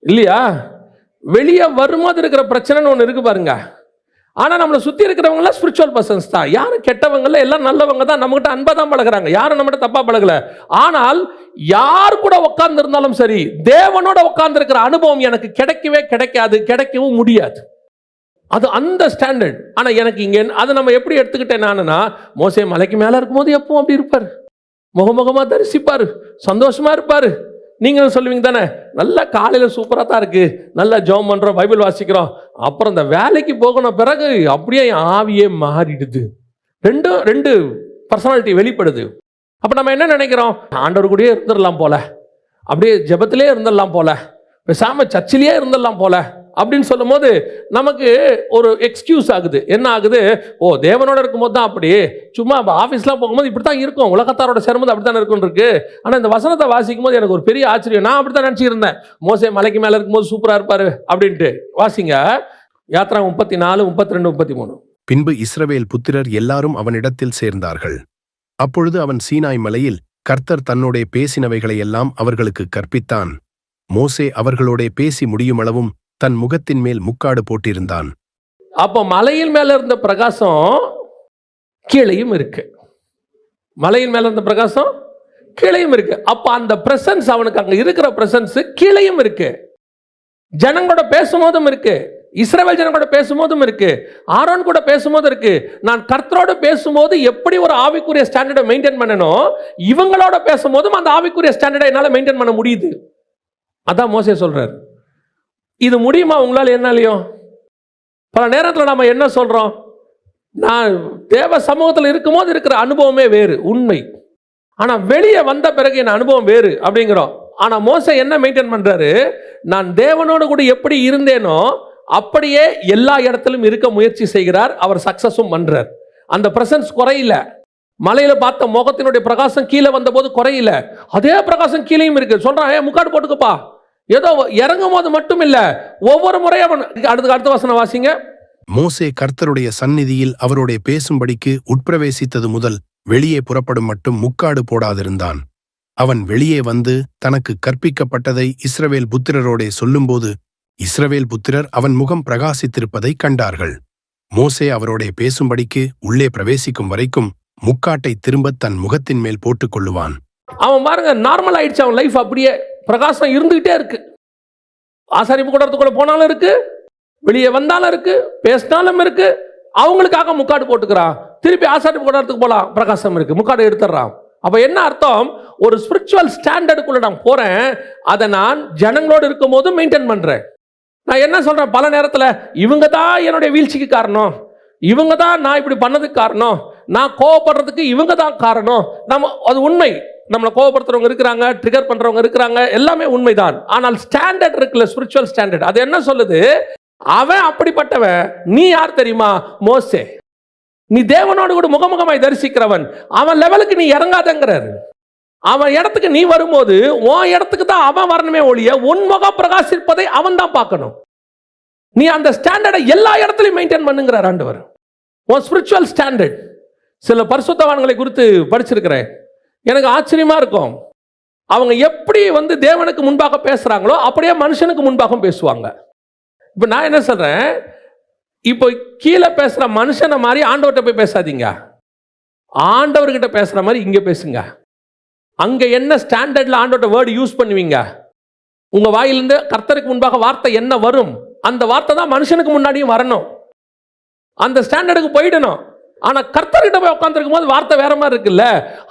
இல்லையா? வெளியே வரும்போது இருக்கிற பிரச்சனைன்னு ஒன்று இருக்கு பாருங்க. ஆனால் நம்மளை சுற்றி இருக்கிறவங்களாம் ஸ்பிரிச்சுவல் பர்சன்ஸ் தான். யாரும் கெட்டவங்கள, எல்லாம் நல்லவங்க தான். நம்மகிட்ட அன்பா தான் பழகுறாங்க, யாரும் நம்மகிட்ட தப்பா பழகல. ஆனால் யார் கூட உட்கார்ந்து இருந்தாலும் சரி, தேவனோட உட்கார்ந்து இருக்கிற அனுபவம் எனக்கு கிடைக்கவே கிடைக்காது, கிடைக்கவும் முடியாது. அது அந்த ஸ்டாண்டர்ட். ஆனால் எனக்கு இங்கே அதை நம்ம எப்படி எடுத்துக்கிட்டேன் நானுன்னா, மோசே மலைக்கு மேலே இருக்கும்போது எப்பவும் அப்படி இருப்பார், முகமுகமாக தரிசிப்பார், சந்தோஷமா இருப்பார். நீங்களும் சொல்லுவீங்க தானே, நல்லா காலையில் சூப்பராக தான் இருக்குது, நல்லா ஜெபம் பண்ணுறோம், பைபிள் வாசிக்கிறோம், அப்புறம் இந்த வேலைக்கு போகணும் பிறகு அப்படியே ஆவியே மாறிடுது. ரெண்டு பர்சனாலிட்டி வெளிப்படுது. அப்போ நம்ம என்ன நினைக்கிறோம்? ஆண்டவர் கூடயே இருந்துடலாம் போல, அப்படியே ஜெபத்திலே இருந்துடலாம் போல, பேசாமல் சர்ச்சிலேயே இருந்துடலாம் போல அப்படின்னு சொல்லும் போது நமக்கு ஒரு எக்ஸ்கியூஸ் ஆகுது. என்ன ஆகுது? ஓ, தேவனோட இருக்கும்போது தான் அப்படி, சும்மா ஆஃபீஸ்லாம் போகும்போது இப்படி தான் இருக்கும், உலகத்தாரோட சேரும்போது அப்படி தான் இருக்குன்னு இருக்கு. ஆனால் இந்த வசனத்தை வாசிக்கும் போது எனக்கு ஒரு பெரிய ஆச்சரியம். நான் அப்படி தான் நினச்சிருந்தேன், மோசே மலைக்கு மேலே இருக்கும்போது சூப்பராக இருப்பார் அப்படின்ட்டு. வாசிங்க யாத்ரா 34, 32, 33. பின்பு இஸ்ரவேல் புத்திரர் எல்லாரும் அவனிடத்தில் சேர்ந்தார்கள். அப்பொழுது அவன் சீனாய் மலையில் கர்த்தர் தன்னோடே பேசினவைகளை எல்லாம் அவர்களுக்கு கற்பித்தான். மோசே அவர்களோடே பேசி முடியுமளவும் தன் முகத்தின் மேல் முக்காடு போட்டிருந்தான். அப்போ மலையின் மேல இருந்த பிரகாசம் கீழையும் இருக்கு, மலையின் மேல இருந்த பிரகாசம் கீழையும் இருக்கு. அப்ப அந்த பிரசன்ஸ், அவனுக்கு அங்க இருக்கிற பிரசன்ஸ் கீழையும் இருக்கு, ஜனங்களோட பேசும்போதும் இருக்கு, இஸ்ரவேல் ஜனங்களோட பேசும்போதும் இருக்கு, ஆரோன் கூட பேசும்போது இருக்கு. நான் கர்த்தரோட பேசும்போது எப்படி ஒரு ஆவிக்குரிய ஸ்டாண்டர்டை மெயின்டைன் பண்ணணும், இவங்களோட பேசும்போதும் அந்த ஆவிக்குரிய ஸ்டாண்டர்டை என்னால் மெயின்டைன் பண்ண முடியுது. அதான் மோசே சொல்றாரு. இது முடியுமா உங்களால்? என்னாலையும் பல நேரத்தில் நம்ம என்ன சொல்றோம், நான் தேவ சமூகத்தில் இருக்கும்போது இருக்கிற அனுபவமே வேறு, உண்மை. ஆனால் வெளியே வந்த பிறகு என் அனுபவம் வேறு அப்படிங்கிறோம். ஆனால் மோசே என்ன மெயின்டைன் பண்றாரு? நான் தேவனோடு கூட எப்படி இருந்தேனோ அப்படியே எல்லா இடத்திலும் இருக்க முயற்சி செய்கிறார். அவர் சக்சஸும் பண்றார். அந்த பிரசன்ஸ் குறையில. மலையில பார்த்த முகத்தினுடைய பிரகாசம் கீழே வந்த போது குறையில, அதே பிரகாசம் கீழேயும் இருக்கு. சொல்றான், முக்காடு போட்டுக்கப்பா. ஏதோ இறங்கும் போது மட்டும் இல்ல, ஒவ்வொரு முறையும் அவன் அடுத்த வசனம் வாசிங்க. மோசே கர்த்தருடைய சந்நிதியில் அவருடைய பேசும்படிக்கு உட்பிரவேசித்தது முதல் வெளியே புறப்படும் மட்டும் முக்காடு போடாதிருந்தான். அவன் வெளியே வந்து தனக்கு கற்பிக்கப்பட்டதை இஸ்ரவேல் புத்திரரோடே சொல்லும்போது இஸ்ரவேல் புத்திரர் அவன் முகம் பிரகாசித்திருப்பதை கண்டார்கள். மோசே அவரோடே பேசும்படிக்கு உள்ளே பிரவேசிக்கும் வரைக்கும் முக்காட்டை திரும்ப தன் முகத்தின் மேல் போட்டுக் கொள்ளுவான். அவன் பாருங்க, நார்மல் ஆயிடுச்சு அவன் லைஃப். அப்படியே பிரகாசம் இருந்துகிட்டே இருக்கு. ஆசாரிப்பு கூடத்துக்குள்ள போனாலும் இருக்கு, வெளியே வந்தாலும் இருக்கு, பேசினாலும் இருக்கு, அவங்களுக்காக முக்காடு போட்டுக்கிறான். திருப்பி ஆசாரி கூடாரத்துக்கு போலாம், பிரகாசம் இருக்கு, முக்காடு எடுத்துடுறான். அப்ப என்ன அர்த்தம்? ஒரு ஸ்பிரிச்சுவல் ஸ்டாண்டர்டுக்குள்ள நான் போறேன், அதை நான் ஜனங்களோடு இருக்கும் போது மெயின்டைன் பண்றேன். நான் என்ன சொல்றேன், பல நேரத்துல இவங்க தான் என்னுடைய வீழ்ச்சிக்கு காரணம், இவங்க தான் நான் இப்படி பண்ணதுக்கு காரணம், நான் கோவப்படுறதுக்கு இவங்க தான் காரணம். நம்ம அது உண்மை, நம்மளை கோவப்படுத்துறவங்க இருக்கிறாங்க, ட்ரிகர் பண்றவங்க இருக்கிறாங்க, எல்லாமே உண்மைதான். ஆனால் ஸ்டாண்டர்ட் இருக்குல்ல, ஸ்பிரிச்சுவல் ஸ்டாண்டர்ட், அது என்ன சொல்லுது? அவன் அப்படிப்பட்டவன், நீ யார் தெரியுமா? மோசே, நீ தேவனோடு கூட முகமுகமாய் தரிசிக்கிறவன், அவன் லெவலுக்கு நீ இறங்காதங்கிறாரு. அவன் இடத்துக்கு நீ வரும்போது உன் இடத்துக்கு தான் அவன் வரணுமே ஒழிய உன் முகம் பிரகாசிப்பதை அவன் தான் பார்க்கணும். நீ அந்த ஸ்டாண்டர்டை எல்லா இடத்துலையும் மெயின்டைன் பண்ணுங்கிறார் ஆண்டவர். உன் ஸ்பிரிச்சுவல் ஸ்டாண்டர்ட். சில பரிசுத்தவான்களை குறித்து படிச்சிருக்கிறேன், எனக்கு ஆச்சரியமா இருக்கும். அவங்க எப்படி தேவனுக்கு முன்பாக பேசுறாங்களோ அப்படியே மனுஷனுக்கு முன்பாக பேசுவாங்க. இப்போ நான் என்ன சொல்றேன், இப்போ கீழே பேசுற மனுஷனை மாதிரி ஆண்டவர்கிட்ட போய் பேசாதீங்க, ஆண்டவர்கிட்ட பேசுற மாதிரி இங்க பேசுங்க. அங்க என்ன ஸ்டாண்டர்ட்ல ஆண்டவர்கிட்ட வேர்டு யூஸ் பண்ணுவீங்க, உங்க வாயிலிருந்து கர்த்தருக்கு முன்பாக வார்த்தை என்ன வரும், அந்த வார்த்தை தான் மனுஷனுக்கு முன்னாடியும் வரணும். அந்த ஸ்டாண்டர்டுக்கு போயிடணும். ஆனா கர்த்தர்கிட்ட போய் உட்கார்ந்துருக்கும் போது வார்த்தை வேற மாதிரி இருக்குல்ல,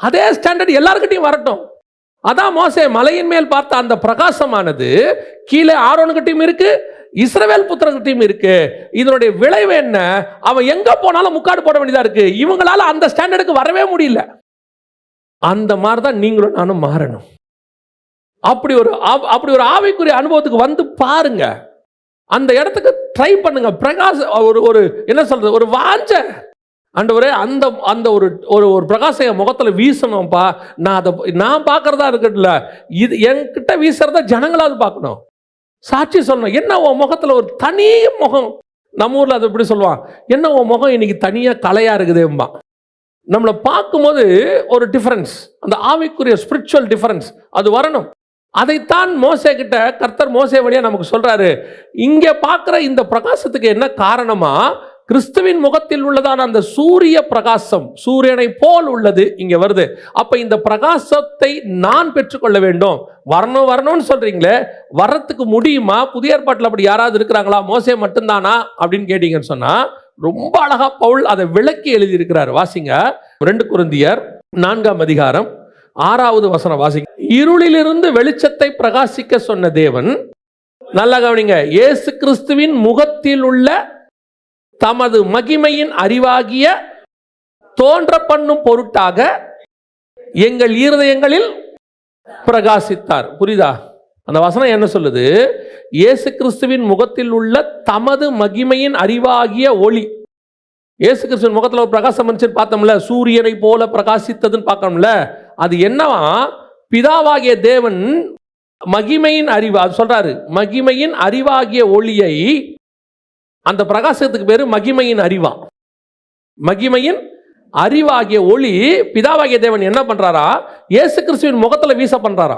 அதே ஸ்டாண்டர்ட் எல்லாருக்கிட்டையும் வரட்டும். அதான் மோசே மலையின் மேல் பார்த்த அந்த பிரகாசமானது கீழே ஆரோனுக்கிட்டையும் இருக்கு, இஸ்ரவேல் புத்திரர்கிட்டையும் இருக்கு. இதனுடைய விளைவு என்ன? அவன் எங்க போனாலும் முக்காடு போட வேண்டியதா இருக்கு. இவங்களால அந்த ஸ்டாண்டர்டுக்கு வரவே முடியல. அந்த மாதிரி தான் நீங்களும் நானும் மாறணும். அப்படி ஒரு ஆவிக்குரிய அனுபவத்துக்கு வந்து பாருங்க, அந்த இடத்துக்கு ட்ரை பண்ணுங்க. பிரகாச ஒரு என்ன சொல்றது, ஒரு வாஞ்ச ஆண்டவரே, அந்த அந்த ஒரு ஒரு பிரகாசம் என் முகத்துல வீசணும்ப்பா. நான் பார்க்கறதா இருக்கட்டுல, இது என்கிட்ட வீசுறத ஜனங்களாவது பார்க்கணும், சாட்சி சொல்லணும். என்ன உன் முகத்துல ஒரு தனி முகம், நம்ம ஊர்ல அது எப்படி சொல்லுவான், என்ன உன் முகம் இன்னைக்கு தனியா கலையா இருக்குதேம்பா. நம்மளை பார்க்கும்போது ஒரு டிஃபரன்ஸ், அந்த ஆவிக்குரிய ஸ்பிரிச்சுவல் டிஃபரன்ஸ் அது வரணும். அதைத்தான் மோசே கிட்ட கர்த்தர் மோசே வழியா நமக்கு சொல்றாரு. இங்க பார்க்கிற இந்த பிரகாசத்துக்கு என்ன காரணமா? கிறிஸ்துவின் முகத்தில் உள்ளதான அந்த சூரிய பிரகாசம், சூரியனை போல் உள்ளது இங்க வருது. அப்ப இந்த பிரகாசத்தை நான் பெற்றுக்கொள்ள வேண்டும். வரணும்னு சொல்றீங்களே, வர்றதுக்கு முடியுமா? புதிய ஏற்பாட்டில் அப்படி யாராவது இருக்கிறாங்களா? மோசே மட்டும்தானா அப்படின்னு கேட்டீங்கன்னு சொன்னா, ரொம்ப அழகா பவுல் அதை விளக்கி எழுதி இருக்கிறார். வாசிங்க, 2 கொரிந்தியர் 4ஆம் அதிகாரம் 6வது வசனம் வாசிங்க. இருளிலிருந்து வெளிச்சத்தை பிரகாசிக்க சொன்ன தேவன், நல்லா கவனிங்க, இயேசு கிறிஸ்துவின் முகத்தில் உள்ள தமது மகிமையின் அறிவாகிய தோன்ற பண்ணும் பொருட்டாக எங்கள் இருதயங்களில் பிரகாசித்தார். புரியுதா? அந்த வசனம் என்ன சொல்லுது? இயேசு கிறிஸ்துவின் முகத்தில் உள்ள தமது மகிமையின் அறிவாகிய ஒளி. இயேசு கிறிஸ்துவின் முகத்தில் ஒரு பிரகாசம் வந்துச்சுன்னு பார்த்தோம்ல, சூரியனை போல பிரகாசித்ததுன்னு பார்க்கணும்ல. அது என்னவா? பிதாவாகிய தேவன் மகிமையின் அறிவு, அது சொல்றாரு, மகிமையின் அறிவாகிய ஒளியை, அந்த பிரகாசத்துக்கு பேரு மகிமையின் அறிவா. மகிமையின் அறிவாகிய ஒளி பிதாவாகிய தேவன் என்ன பண்றாரா? இயேசு கிறிஸ்துவின் முகத்துல வீச பண்றாரா.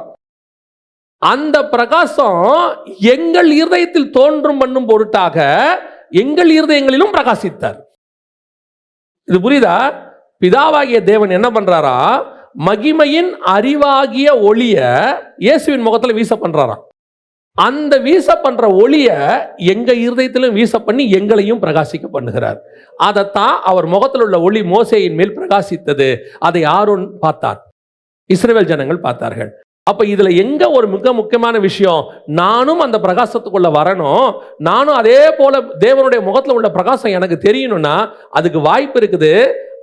அந்த பிரகாசம் எங்கள் இருதயத்தில் தோன்றும் பண்ணும் பொருட்டாக எங்கள் இருதயங்களிலும் பிரகாசித்தார். இது புரியுதா? பிதாவாகிய தேவன் என்ன பண்றாரா? மகிமையின் அறிவாகிய ஒளிய இயேசுவின் முகத்துல வீச பண்றாரா. அந்த வீச பண்ற ஒளிய எங்க இருதயத்திலும் வீச பண்ணி எங்களையும் பிரகாசிக்க பண்ணுகிறார். அதைத்தான் அவர் முகத்தில் உள்ள ஒளி மோசேயின் மேல் பிரகாசித்தது. அதை ஆரோன் பார்த்தார், இஸ்ரவேல் ஜனங்கள் பார்த்தார்கள். அப்ப இதுல எங்க ஒரு மிக முக்கியமான விஷயம், நானும் அந்த பிரகாசத்துக்குள்ள வரணும், நானும் அதே போல தேவனுடைய முகத்துல உள்ள பிரகாசம் எனக்கு தெரியணும்னா அதுக்கு வாய்ப்பு இருக்குது.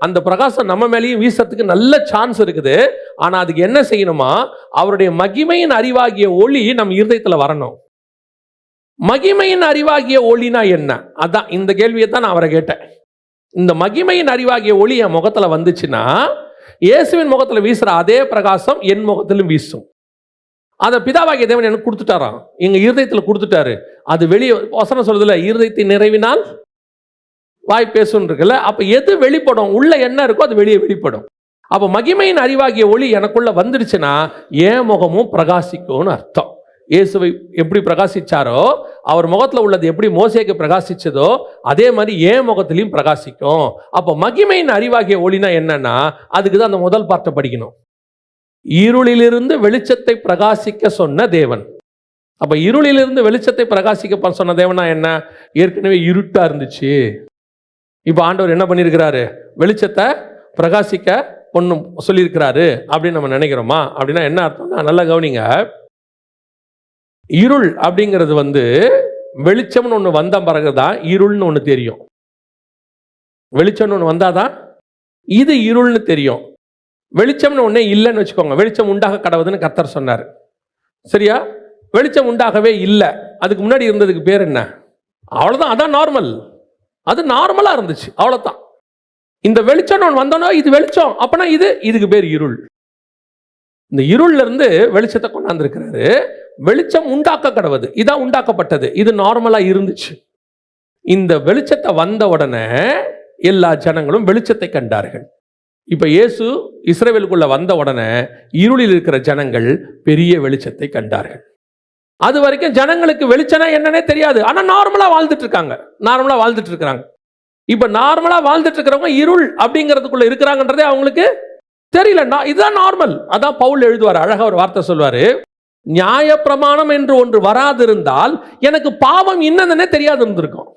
அந்த பிரகாசம் நம்ம மேலேயும் வீசறதுக்கு நல்ல சான்ஸ் இருக்குது. ஆனா அதுக்கு என்ன செய்யணுமா? அவருடைய மகிமையின் அறிவாகிய ஒளி நம் இருதயத்துல வரணும். மகிமையின் அறிவாகிய ஒளினா என்ன? அதான் இந்த கேள்வியை தான் நான் அவரை கேட்டேன். இந்த மகிமையின் அறிவாகிய ஒளி என் முகத்துல வந்துச்சுன்னா, இயேசுவின் முகத்துல வீசுற அதே பிரகாசம் என் முகத்திலும் வீசும். அதை பிதாவாகிய தேவன் எனக்கு கொடுத்துட்டாராம், எங்க இருதயத்துல கொடுத்துட்டாரு. அது வெளியே வசனம் சொல்றதுல, இருதயத்தின் நிறைவினால் வாய் பேசுன்னு இருக்குல்ல. அப்ப எது வெளிப்படும்? உள்ள என்ன இருக்கோ அது வெளியே வெளிப்படும். அப்ப மகிமையின் அறிவாகிய ஒளி எனக்குள்ள வந்துடுச்சுன்னா என் முகமும் பிரகாசிக்கும்னு அர்த்தம். இயேசுவை எப்படி பிரகாசிச்சாரோ, அவர் முகத்துல உள்ளது எப்படி மோசேக்கு பிரகாசிச்சதோ, அதே மாதிரி என் முகத்திலையும் பிரகாசிக்கும். அப்ப மகிமையின் அறிவாகிய ஒளினா என்னன்னா, அதுக்கு தான் அந்த முதல் பார்ட்டை படிக்கணும். இருளிலிருந்து வெளிச்சத்தை பிரகாசிக்க சொன்ன தேவன். அப்ப இருளிலிருந்து வெளிச்சத்தை பிரகாசிக்க சொன்ன தேவனா என்ன? ஏற்கனவே இருட்டா இருந்துச்சு, இப்போ ஆண்டவர் என்ன பண்ணியிருக்கிறாரு? வெளிச்சத்தை பிரகாசிக்க பொண்ணும் சொல்லியிருக்கிறாரு அப்படின்னு நம்ம நினைக்கிறோமா? அப்படின்னா என்ன அர்த்தம்னா, நல்லா கவனிங்க. இருள் அப்படிங்கிறது வெளிச்சம்னு ஒன்று வந்த பிறகுதான் இருள்னு ஒன்று தெரியும். வெளிச்சம்னு ஒன்று வந்தாதான் இது இருள்னு தெரியும். வெளிச்சம்னு ஒன்னே இல்லைன்னு வச்சுக்கோங்க. வெளிச்சம் உண்டாக கடவுதுன்னு கர்த்தர் சொன்னார், சரியா? வெளிச்சம் உண்டாகவே இல்லை. அதுக்கு முன்னாடி இருந்ததுக்கு பேர் என்ன? அவ்வளோதான். அதான் நார்மல். அது நார்மலாக இருந்துச்சு, அவ்வளோதான். இந்த வெளிச்சம் ஒன்று வந்தோன்னா இது வெளிச்சம், அப்பனா இதுக்கு பேர் இருள். இந்த இருள்ல இருந்து வெளிச்சத்தை கொண்டாந்துருக்கிறாரு. வெளிச்சம் உண்டாக்க கடவுது, இதான் உண்டாக்கப்பட்டது. இது நார்மலா இருந்துச்சு. இந்த வெளிச்சத்தை வந்த உடனே எல்லா ஜனங்களும் வெளிச்சத்தை கண்டார்கள். இப்ப இயேசு இஸ்ரவேலுக்குள்ள வந்த உடனே இருளில் இருக்கிற ஜனங்கள் பெரிய வெளிச்சத்தை கண்டார்கள். அது வரைக்கும் ஜனங்களுக்கு வெளிச்சம்னா என்னன்னே தெரியாது. ஆனா நார்மலா வாழ்ந்துட்டு இருக்காங்க. இப்ப நார்மலா வாழ்ந்துட்டு இருக்கிறவங்க இருள் அப்படிங்கிறதுக்குள்ள இருக்கிறாங்கன்றதே அவங்களுக்கு தெரியல. இதுதான் நார்மல். அதான் பவுல் எழுதுவார், அழகா ஒரு வார்த்தை சொல்வாரு, நியாயப்பிரமாணம் என்று ஒன்று வராதிருந்தால் எனக்கு பாவம் என்னதுன்னே தெரியாது இருந்திருக்கும்.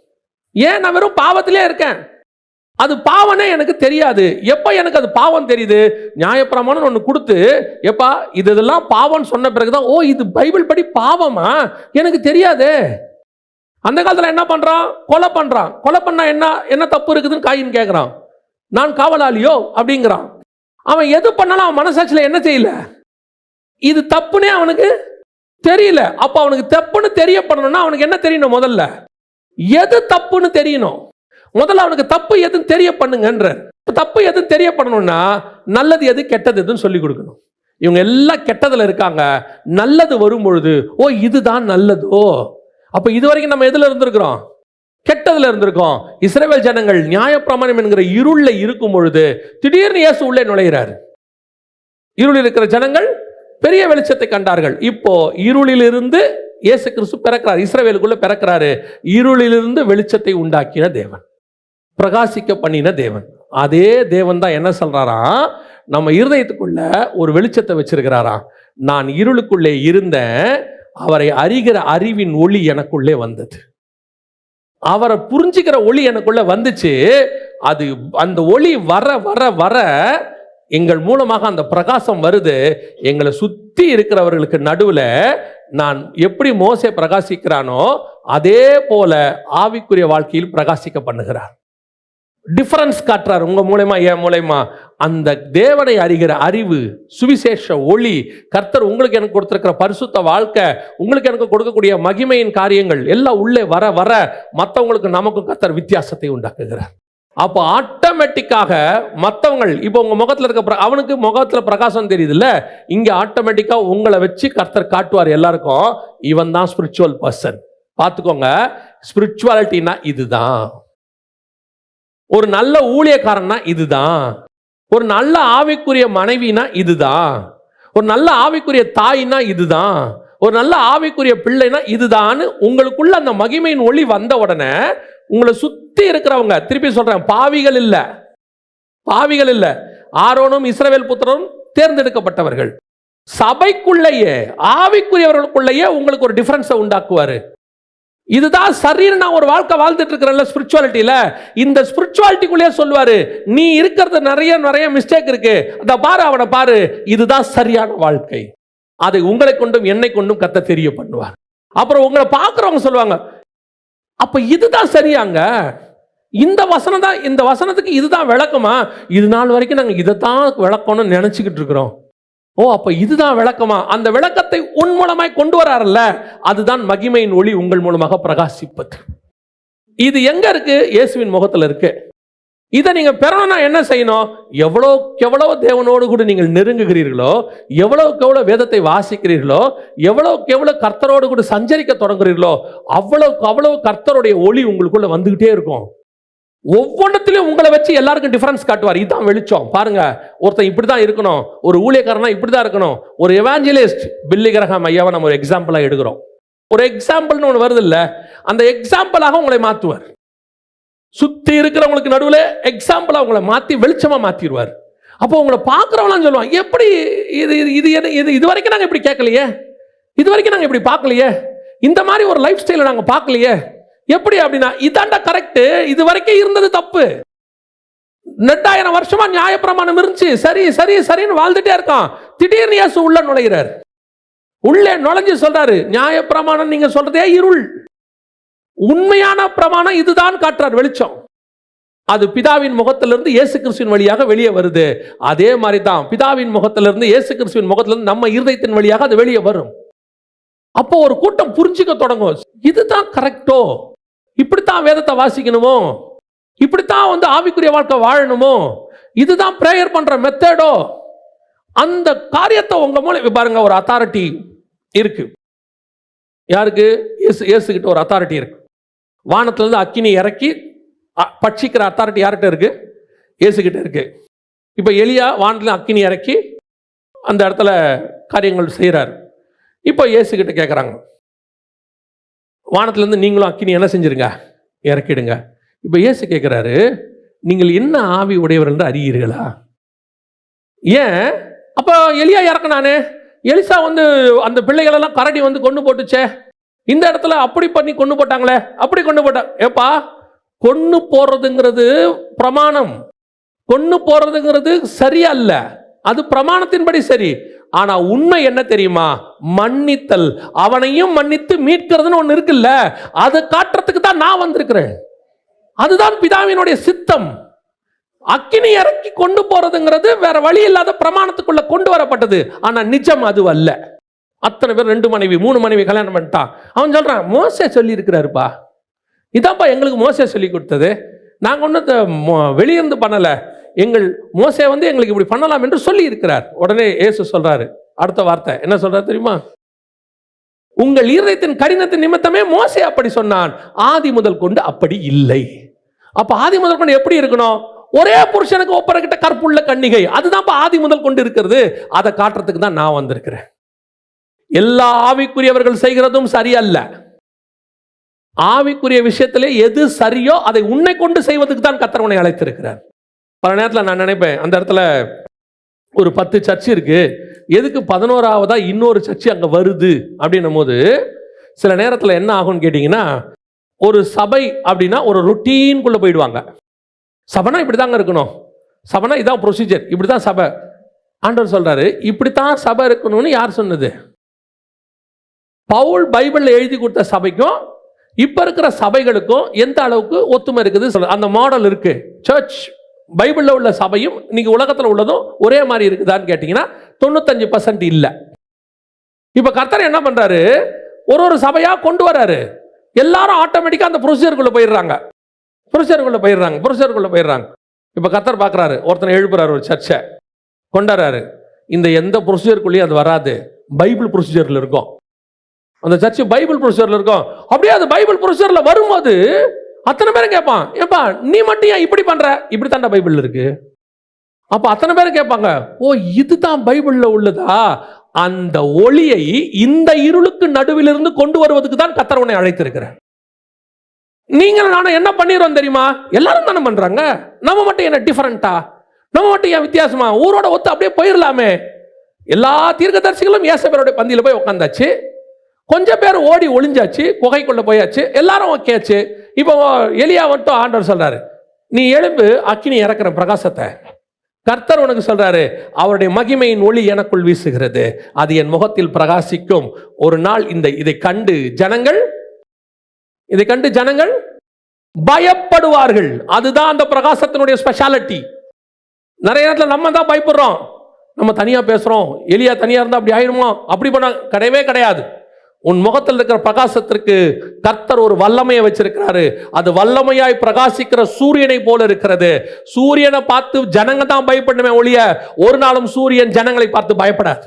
ஏன்? நான் வெறும் பாவத்திலே இருக்கேன். அது பாவனே எனக்கு தெரியாது. எப்ப எனக்கு அது பாவம் தெரியுது? நியாயப்பிரமாணம் ஒன்று கொடுத்து, எப்பா இதெல்லாம் பாவம் சொன்ன பிறகுதான், ஓ இது பைபிள் படி பாவமா, எனக்கு தெரியாதே. அந்த காலத்துல என்ன பண்றான்? கொலை பண்றான். கொலை பண்ணா என்ன தப்பு இருக்குதுன்னு காயின் கேட்கிறான். நான் காவலாளியோ அப்படிங்கிறான். அவன் எது பண்ணாலும் அவன் மனசாட்சியில என்ன செய்யல, இது தப்புனே அவனுக்கு தெரியல. அப்ப அவனுக்கு தப்புன்னு தெரியப்படணும்னா அவனுக்கு என்ன தெரியணும்? முதல்ல எது தப்புன்னு தெரியணும். முதல்ல அவனுக்கு தப்பு எதுன்னு தெரிய பண்ணுங்கன்ற. தப்பு எதுன்னு தெரியப்படணும்னா நல்லது எது கெட்டது எதுன்னு சொல்லி கொடுக்கணும். இவங்க எல்லாம் கெட்டதுல இருக்காங்க. நல்லது வரும் பொழுது, ஓ இதுதான் நல்லதோ. அப்ப இதுவரைக்கும் நம்ம எதுல இருந்திருக்கிறோம்? கெட்டதுல இருந்திருக்கோம். இஸ்ரவேல் ஜனங்கள் நியாயப்பிரமாணம் என்கிற இருள்ல இருக்கும் பொழுது திடீர்னு இயேசு உள்ளே நுழைகிறார். இருளில் இருக்கிற ஜனங்கள் பெரிய வெளிச்சத்தை கண்டார்கள். இப்போ இருளிலிருந்து இயேசு கிறிஸ்து பிறக்கிறார், இஸ்ரவேலுக்குள்ள பிறக்கிறாரு. இருளிலிருந்து வெளிச்சத்தை உண்டாக்கின தேவன், பிரகாசிக்க பண்ணின தேவன். அதே தேவன் தான் என்ன சொல்றாராம்? நம்ம இருதயத்துக்குள்ள ஒரு வெளிச்சத்தை வச்சிருக்கிறாராம். நான் இருளுக்குள்ளே இருந்தேன், அவரை அறிகிற அறிவின் ஒளி எனக்குள்ளே வந்தது. அவரை புரிஞ்சுக்கிற ஒளி எனக்குள்ள வந்துச்சு. அது அந்த ஒளி வர வர வர எங்கள் மூலமாக அந்த பிரகாசம் வருது. எங்களை சுத்தி இருக்கிறவர்களுக்கு நடுவில் நான் எப்படி மோசே பிரகாசிக்கிறானோ அதே போல ஆவிக்குரிய வாழ்க்கையில் பிரகாசிக்க பண்ணுகிறார். டிஃபரன்ஸ் காட்டுறார் உங்க மூலமா, என் மூலமா. அந்த தேவனை அறிகிற அறிவு, சுவிசேஷ ஒளி, கர்த்தர் உங்களுக்கு எனக்கு கொடுத்திருக்கிற பரிசுத்த வாழ்க்கை, உங்களுக்கு எனக்கு கொடுக்கக்கூடிய மகிமையின் காரியங்கள் எல்லாம் உள்ளே வர வர மற்றவங்களுக்கு நமக்கும் கர்த்தர் வித்தியாசத்தை உண்டாக்குகிறார். அப்போ ஆட்டோமேட்டிக்காக மற்றவங்கள், இப்போ உங்க முகத்தில் இருக்க அவனுக்கு முகத்தில் பிரகாசம் தெரியுதுல்ல, இங்க ஆட்டோமேட்டிக்கா உங்களை வச்சு கர்த்தர் காட்டுவார் எல்லாருக்கும், இவன் தான் ஸ்பிரிச்சுவல் பர்சன். பார்த்துக்கோங்க, ஸ்பிரிச்சுவாலிட்டினா இதுதான். ஒரு நல்ல ஊழியக்காரன்னா இதுதான். ஒரு நல்ல ஆவிக்குரிய மனைவினா இதுதான். ஒரு நல்ல ஆவிக்குரிய தாய்னா இதுதான். ஒரு நல்ல ஆவிக்குரிய பிள்ளைனா இதுதான். உங்களுக்குள்ள அந்த மகிமையின் ஒளி வந்த உடனே உங்களை சுத்தி இருக்கிறவங்க, திருப்பி சொல்றேன், பாவிகள் இல்ல, பாவிகள் இல்ல. ஆரோனும் இஸ்ரவேல் புத்திரரும் தேர்ந்தெடுக்கப்பட்டவர்கள். சபைக்குள்ளேயே ஆவிக்குரியவர்களுக்குள்ளேயே உங்களுக்கு ஒரு டிஃபரன்ஸை உண்டாக்குவாரு. இதுதான் சரின்னு நான் ஒரு வாழ்க்கை வாழ்ந்துட்டு இருக்கிறேன்ல ஸ்பிரிச்சுவாலிட்டியில, இந்த ஸ்பிரிச்சுவாலிட்டிக்குள்ளேயே சொல்லுவாரு, நீ இருக்கிறது நிறைய நிறைய மிஸ்டேக் இருக்கு, அத பாரு, அவனை பாரு, இதுதான் சரியான வாழ்க்கை. அதை உங்களை கொண்டும் என்னை கொண்டும் கத்த தெரிய பண்ணுவார். அப்புறம் உங்களை பார்க்கிறவங்க சொல்லுவாங்க, அப்ப இதுதான் சரியாங்க, இந்த வசனம் தான், இந்த வசனத்துக்கு இதுதான் விளக்கமா, இது நாள் வரைக்கும் நாங்கள் இதைத்தான் விளக்கணும்னு நினைச்சுக்கிட்டு இருக்கிறோம். ஓ அப்ப இதுதான் விளக்கமா? அந்த விளக்கத்தை உன் மூலமாய் கொண்டு வராருல்ல, அதுதான் மகிமையின் ஒளி உங்கள் மூலமாக பிரகாசிப்பது. இது எங்க இருக்கு? இயேசுவின் முகத்தில் இருக்கு. இதை நீங்க பெறணும்னா என்ன செய்யணும்? எவ்வளவுக்கு எவ்வளவு தேவனோடு கூட நீங்கள் நெருங்குகிறீர்களோ, எவ்வளவுக்கு எவ்வளவு வேதத்தை வாசிக்கிறீர்களோ, எவ்வளவுக்கு எவ்வளவு கர்த்தரோடு கூட சஞ்சரிக்க தொடங்குறீர்களோ, அவ்வளவுக்கு அவ்வளவு கர்த்தருடைய ஒளி உங்களுக்குள்ள வந்துகிட்டே இருக்கும். ஒவ்வொன்றத்திலும் உங்களை வச்சு எல்லாருக்கும் டிஃபரன்ஸ் காட்டுவார். இதுதான் வெளிச்சம். பாருங்க, ஒருத்தன் இப்படிதான் இருக்கணும், ஒரு ஊழியக்காரனா இப்படிதான் இருக்கணும், ஒரு எவாஞ்சலிஸ்ட் பில்லி கிரஹாம் ஐயாவை நம்ம ஒரு எக்ஸாம்பிளா எடுக்கிறோம். ஒரு எக்ஸாம்பிள்னு ஒன்று வருது இல்ல, அந்த எக்ஸாம்பிளாக உங்களை மாற்றுவார். சுத்தி இருக்கிறவங்களுக்கு நடுவில் எக்ஸாம்பிளா உங்களை மாற்றி வெளிச்சமா மாற்றிடுவார். அப்போ உங்களை பார்க்குறவங்களாம் சொல்லுவாங்க, எப்படி இது இது இது இது வரைக்கும் நாங்கள் இப்படி கேட்கலையே, இது வரைக்கும் நாங்கள் இப்படி பார்க்கலையே, இந்த மாதிரி ஒரு லைஃப் ஸ்டைலை நாங்கள் பார்க்கலையே, எப்படி அப்படின்னா, இதாண்டா கரெக்ட், இது வரைக்கும் இருந்தது தப்பு. 2000 வருஷமா நியாயப்பிரமாணம் இருந்துச்சு, சரி சரி சரின்னு வாழ்ந்துட்டே இருக்கான். திடீர்னு இயேசு உள்ள நுழைகிறார். உள்ளே நுழைஞ்சு சொல்றாரு, நியாயப்பிரமாணம் நீங்க சொல்றதே இருள், உண்மையான பிரமாணம் இதுதான் காட்டுறார் வெளிச்சம். அது பிதாவின் முகத்திலிருந்து இயேசு கிறிஸ்துவின் வழியாக வெளியே வருது. அதே மாதிரி தான் பிதாவின் முகத்திலிருந்து இயேசு கிறிஸ்துவின் முகத்திலிருந்து நம்ம இருதயத்தின் வழியாக அது வெளியே வரும். அப்போ ஒரு கூட்டம் புரிஞ்சுக்க தொடங்கும், இதுதான் கரெக்டோ, இப்படித்தான் வேதத்தை வாசிக்கணுமோ, இப்படித்தான் ஆவிக்குரிய வாழ்க்கை வாழணுமோ, இதுதான் பிரேயர் பண்ற மெத்தடோ. அந்த காரியத்தை உங்க மூலம் பாருங்க, ஒரு அத்தாரிட்டி இருக்கு. யாருக்கு? இயேசு கிட்ட ஒரு அத்தாரிட்டி இருக்கு. வானத்துல இருந்து அக்கினி இறக்கி பட்சிக்கிற அத்தாரிட்டி யார்கிட்ட இருக்கு? இயேசு கிட்ட இருக்கு. இப்ப எலியா வானத்துல அக்கினி இறக்கி அந்த இடத்துல காரியங்கள் செய்யறாரு. இப்போ இயேசு கிட்ட கேட்குறாங்க, வானத்துல இருந்து நீங்களும் அக்கினி என்ன செஞ்சிருங்க, இறக்கிடுங்க. இப்போ இயேசு கேட்குறாரு, நீங்கள் என்ன ஆவி உடையவர் என்று அறியீர்களா? ஏன் அப்போ எலியா இறக்குனானே, எலிசா அந்த பிள்ளைகளெல்லாம் கரடி கொண்டு போட்டுச்சே, இந்த இடத்துல அப்படி பண்ணி கொண்டு போட்டாங்களே, அப்படி கொண்டு போட்டாங்க. ஏப்பா, கொண்டு போறதுங்கிறது பிரமாணம், கொண்டு போறதுங்கிறது சரியல்ல, அது பிரமாணத்தின்படி சரி. ஆனா உண்மை என்ன தெரியுமா? மன்னித்தல், அவனையும் மன்னித்து மீட்கிறதுன்னு ஒண்ணு இருக்குல்ல, அதை காட்டுறதுக்கு தான் நான் வந்திருக்கிறேன். அதுதான் பிதாவினுடைய சித்தம். அக்கினி இறக்கி கொண்டு போறதுங்கிறது வேற வழி இல்லாத பிரமாணத்துக்குள்ள கொண்டு வரப்பட்டது. ஆனா நிஜம் அது அல்ல. அத்தனை பேர் 2 மனைவி 3 மனைவி கல்யாணம் பண்ணிட்டான். அவன் சொல்றான், மோசே சொல்லி இருக்கிறாருப்பா, இதான்ப்பா எங்களுக்கு மோசே சொல்லி கொடுத்தது, நாங்க ஒன்றும் வெளியிருந்து பண்ணல, எங்கள் மோசே எங்களுக்கு இப்படி பண்ணலாம் என்று சொல்லி இருக்கிறார். உடனே இயேசு சொல்றாரு, அடுத்த வார்த்தை என்ன சொல்றாரு தெரியுமா? உங்கள் இருதயத்தின் கடினத்தின் நிமித்தமே மோசே அப்படி சொன்னான், ஆதி முதல் கொண்டு அப்படி இல்லை. அப்ப ஆதி முதல் கொண்டு எப்படி இருக்கணும்? ஒரே புருஷனுக்கு ஒப்பரகிட்ட கற்புள்ள கன்னிகை, அதுதான் ஆதி முதல் கொண்டு இருக்கிறது. அதை காட்டுறதுக்கு தான் நான் வந்திருக்கிறேன். எல்லா ஆவிக்குரியவர்கள் செய்கிறதும் சரியல்ல. ஆவிக்குரிய விஷயத்திலே எது சரியோ அதை உன்னை கொண்டு செய்வதற்கு தான் கர்த்தர் உன்னை அழைத்திருக்கிறார். பல நேரத்தில் நான் நினைப்பேன், அந்த இடத்துல ஒரு 10 சர்ச் இருக்கு, எதுக்கு 11ஆவதா இன்னொரு சர்ச் அங்க வருது அப்படின்னும் போது சில நேரத்தில் என்ன ஆகும்னு கேட்டீங்கன்னா, ஒரு சபை அப்படின்னா ஒரு ரொட்டீன்குள்ள போயிடுவாங்க. சபைனா இப்படிதாங்க இருக்கணும், சபைனா இதான் ப்ரொசீஜர், இப்படிதான் சபை. ஆண்டவர் சொல்றாரு, இப்படித்தான் சபை இருக்கணும்னு யார் சொன்னது? பவுல் பைபிள்ல எழுதி கொடுத்த சபைக்கும் இப்ப இருக்கிற சபைகளுக்கும் எந்த அளவுக்கு ஒத்துமை இருக்குது, அந்த மாடல் இருக்கு. சர்ச் பைபிள்ல உள்ள சபையும் இன்னைக்கு உலகத்தில் உள்ளதும் ஒரே மாதிரி இருக்குதான்னு கேட்டீங்கன்னா 95% இல்ல. இப்ப கர்த்தர் என்ன பண்றாரு, ஒரு சபையா கொண்டு வராரு. எல்லாரும் ஆட்டோமேட்டிக்கா அந்த ப்ரொசீஜருக்குள்ள போயிடுறாங்க. இப்ப கர்த்தர் பார்க்கறாரு, ஒருத்தனை எழுப்புறாரு, ஒரு சர்ச்சை கொண்டாடுறாரு. இந்த எந்த ப்ரொசீஜருக்குள்ளேயும் அது வராது, பைபிள் ப்ரொசீஜர்ல இருக்கும். அந்த சர்ச் பைபிள் ப்ரொசீஜர்ல இருக்கும். அப்படியே அது பைபிள் ப்ரொசீஜர்ல வரும்போது அத்தனை பேரும் கேட்பான், ஏப்பா நீ மட்டும் ஏன் இப்படி பண்ற? இப்படி தாண்டா பைபிள் இருக்கு. அப்ப அத்தனை பேரும் கேட்பாங்க, ஓ இதுதான் பைபிள்ல உள்ளதா? அந்த ஒளியை இந்த இருளுக்கு நடுவிலிருந்து கொண்டு வருவதற்கு தான் கர்த்தர் உன்னை அழைத்திருக்கிறார். நீங்கள் நானும் என்ன பண்ணிடுறோம் தெரியுமா? எல்லாரும் தானே பண்றாங்க, நம்ம மட்டும் என்ன டிஃபரெண்டா, நம்ம மட்டும் ஏன் வித்தியாசமா, ஊரோட ஒத்து அப்படியே போயிடலாமே. எல்லா தீர்க்கதரிசிகளும் இயேசுவோட பந்தியில போய் உட்காந்தாச்சு, கொஞ்சம் பேர் ஓடி ஒளிஞ்சாச்சு, குகைக்குள்ள போயாச்சு, எல்லாரும் ஓகேச்சு. இப்போ எலியா மட்டும் ஆண்டவர் சொல்றாரு, நீ எழும்பு, அக்கினி இறக்குற பிரகாசத்தை. கர்த்தர் உனக்கு சொல்றாரு, அவருடைய மகிமையின் ஒளி எனக்குள் வீசுகிறது, அது என் முகத்தில் பிரகாசிக்கும். ஒரு நாள் இதை கண்டு ஜனங்கள் பயப்படுவார்கள். அதுதான் அந்த பிரகாசத்தினுடைய ஸ்பெஷாலிட்டி. நிறைய நேரத்தில் நம்ம தான் பயப்படுறோம், நம்ம தனியா பேசுறோம், எலியா தனியா இருந்தா அப்படி ஆயிடுமா, அப்படி பண்ண கிடையவே கிடையாது. உன் முகத்தில் இருக்கிற பிரகாசத்திற்கு கர்த்தர் ஒரு வல்லமையை வச்சிருக்கிறாரு. அது வல்லமையாய் பிரகாசிக்கிற சூரியனை போல இருக்கிறது. சூரியனை பார்த்து ஜனங்க தான் பயப்படணுமே ஒழிய ஒரு நாளும் சூரியன் ஜனங்களை பார்த்து பயப்படாது.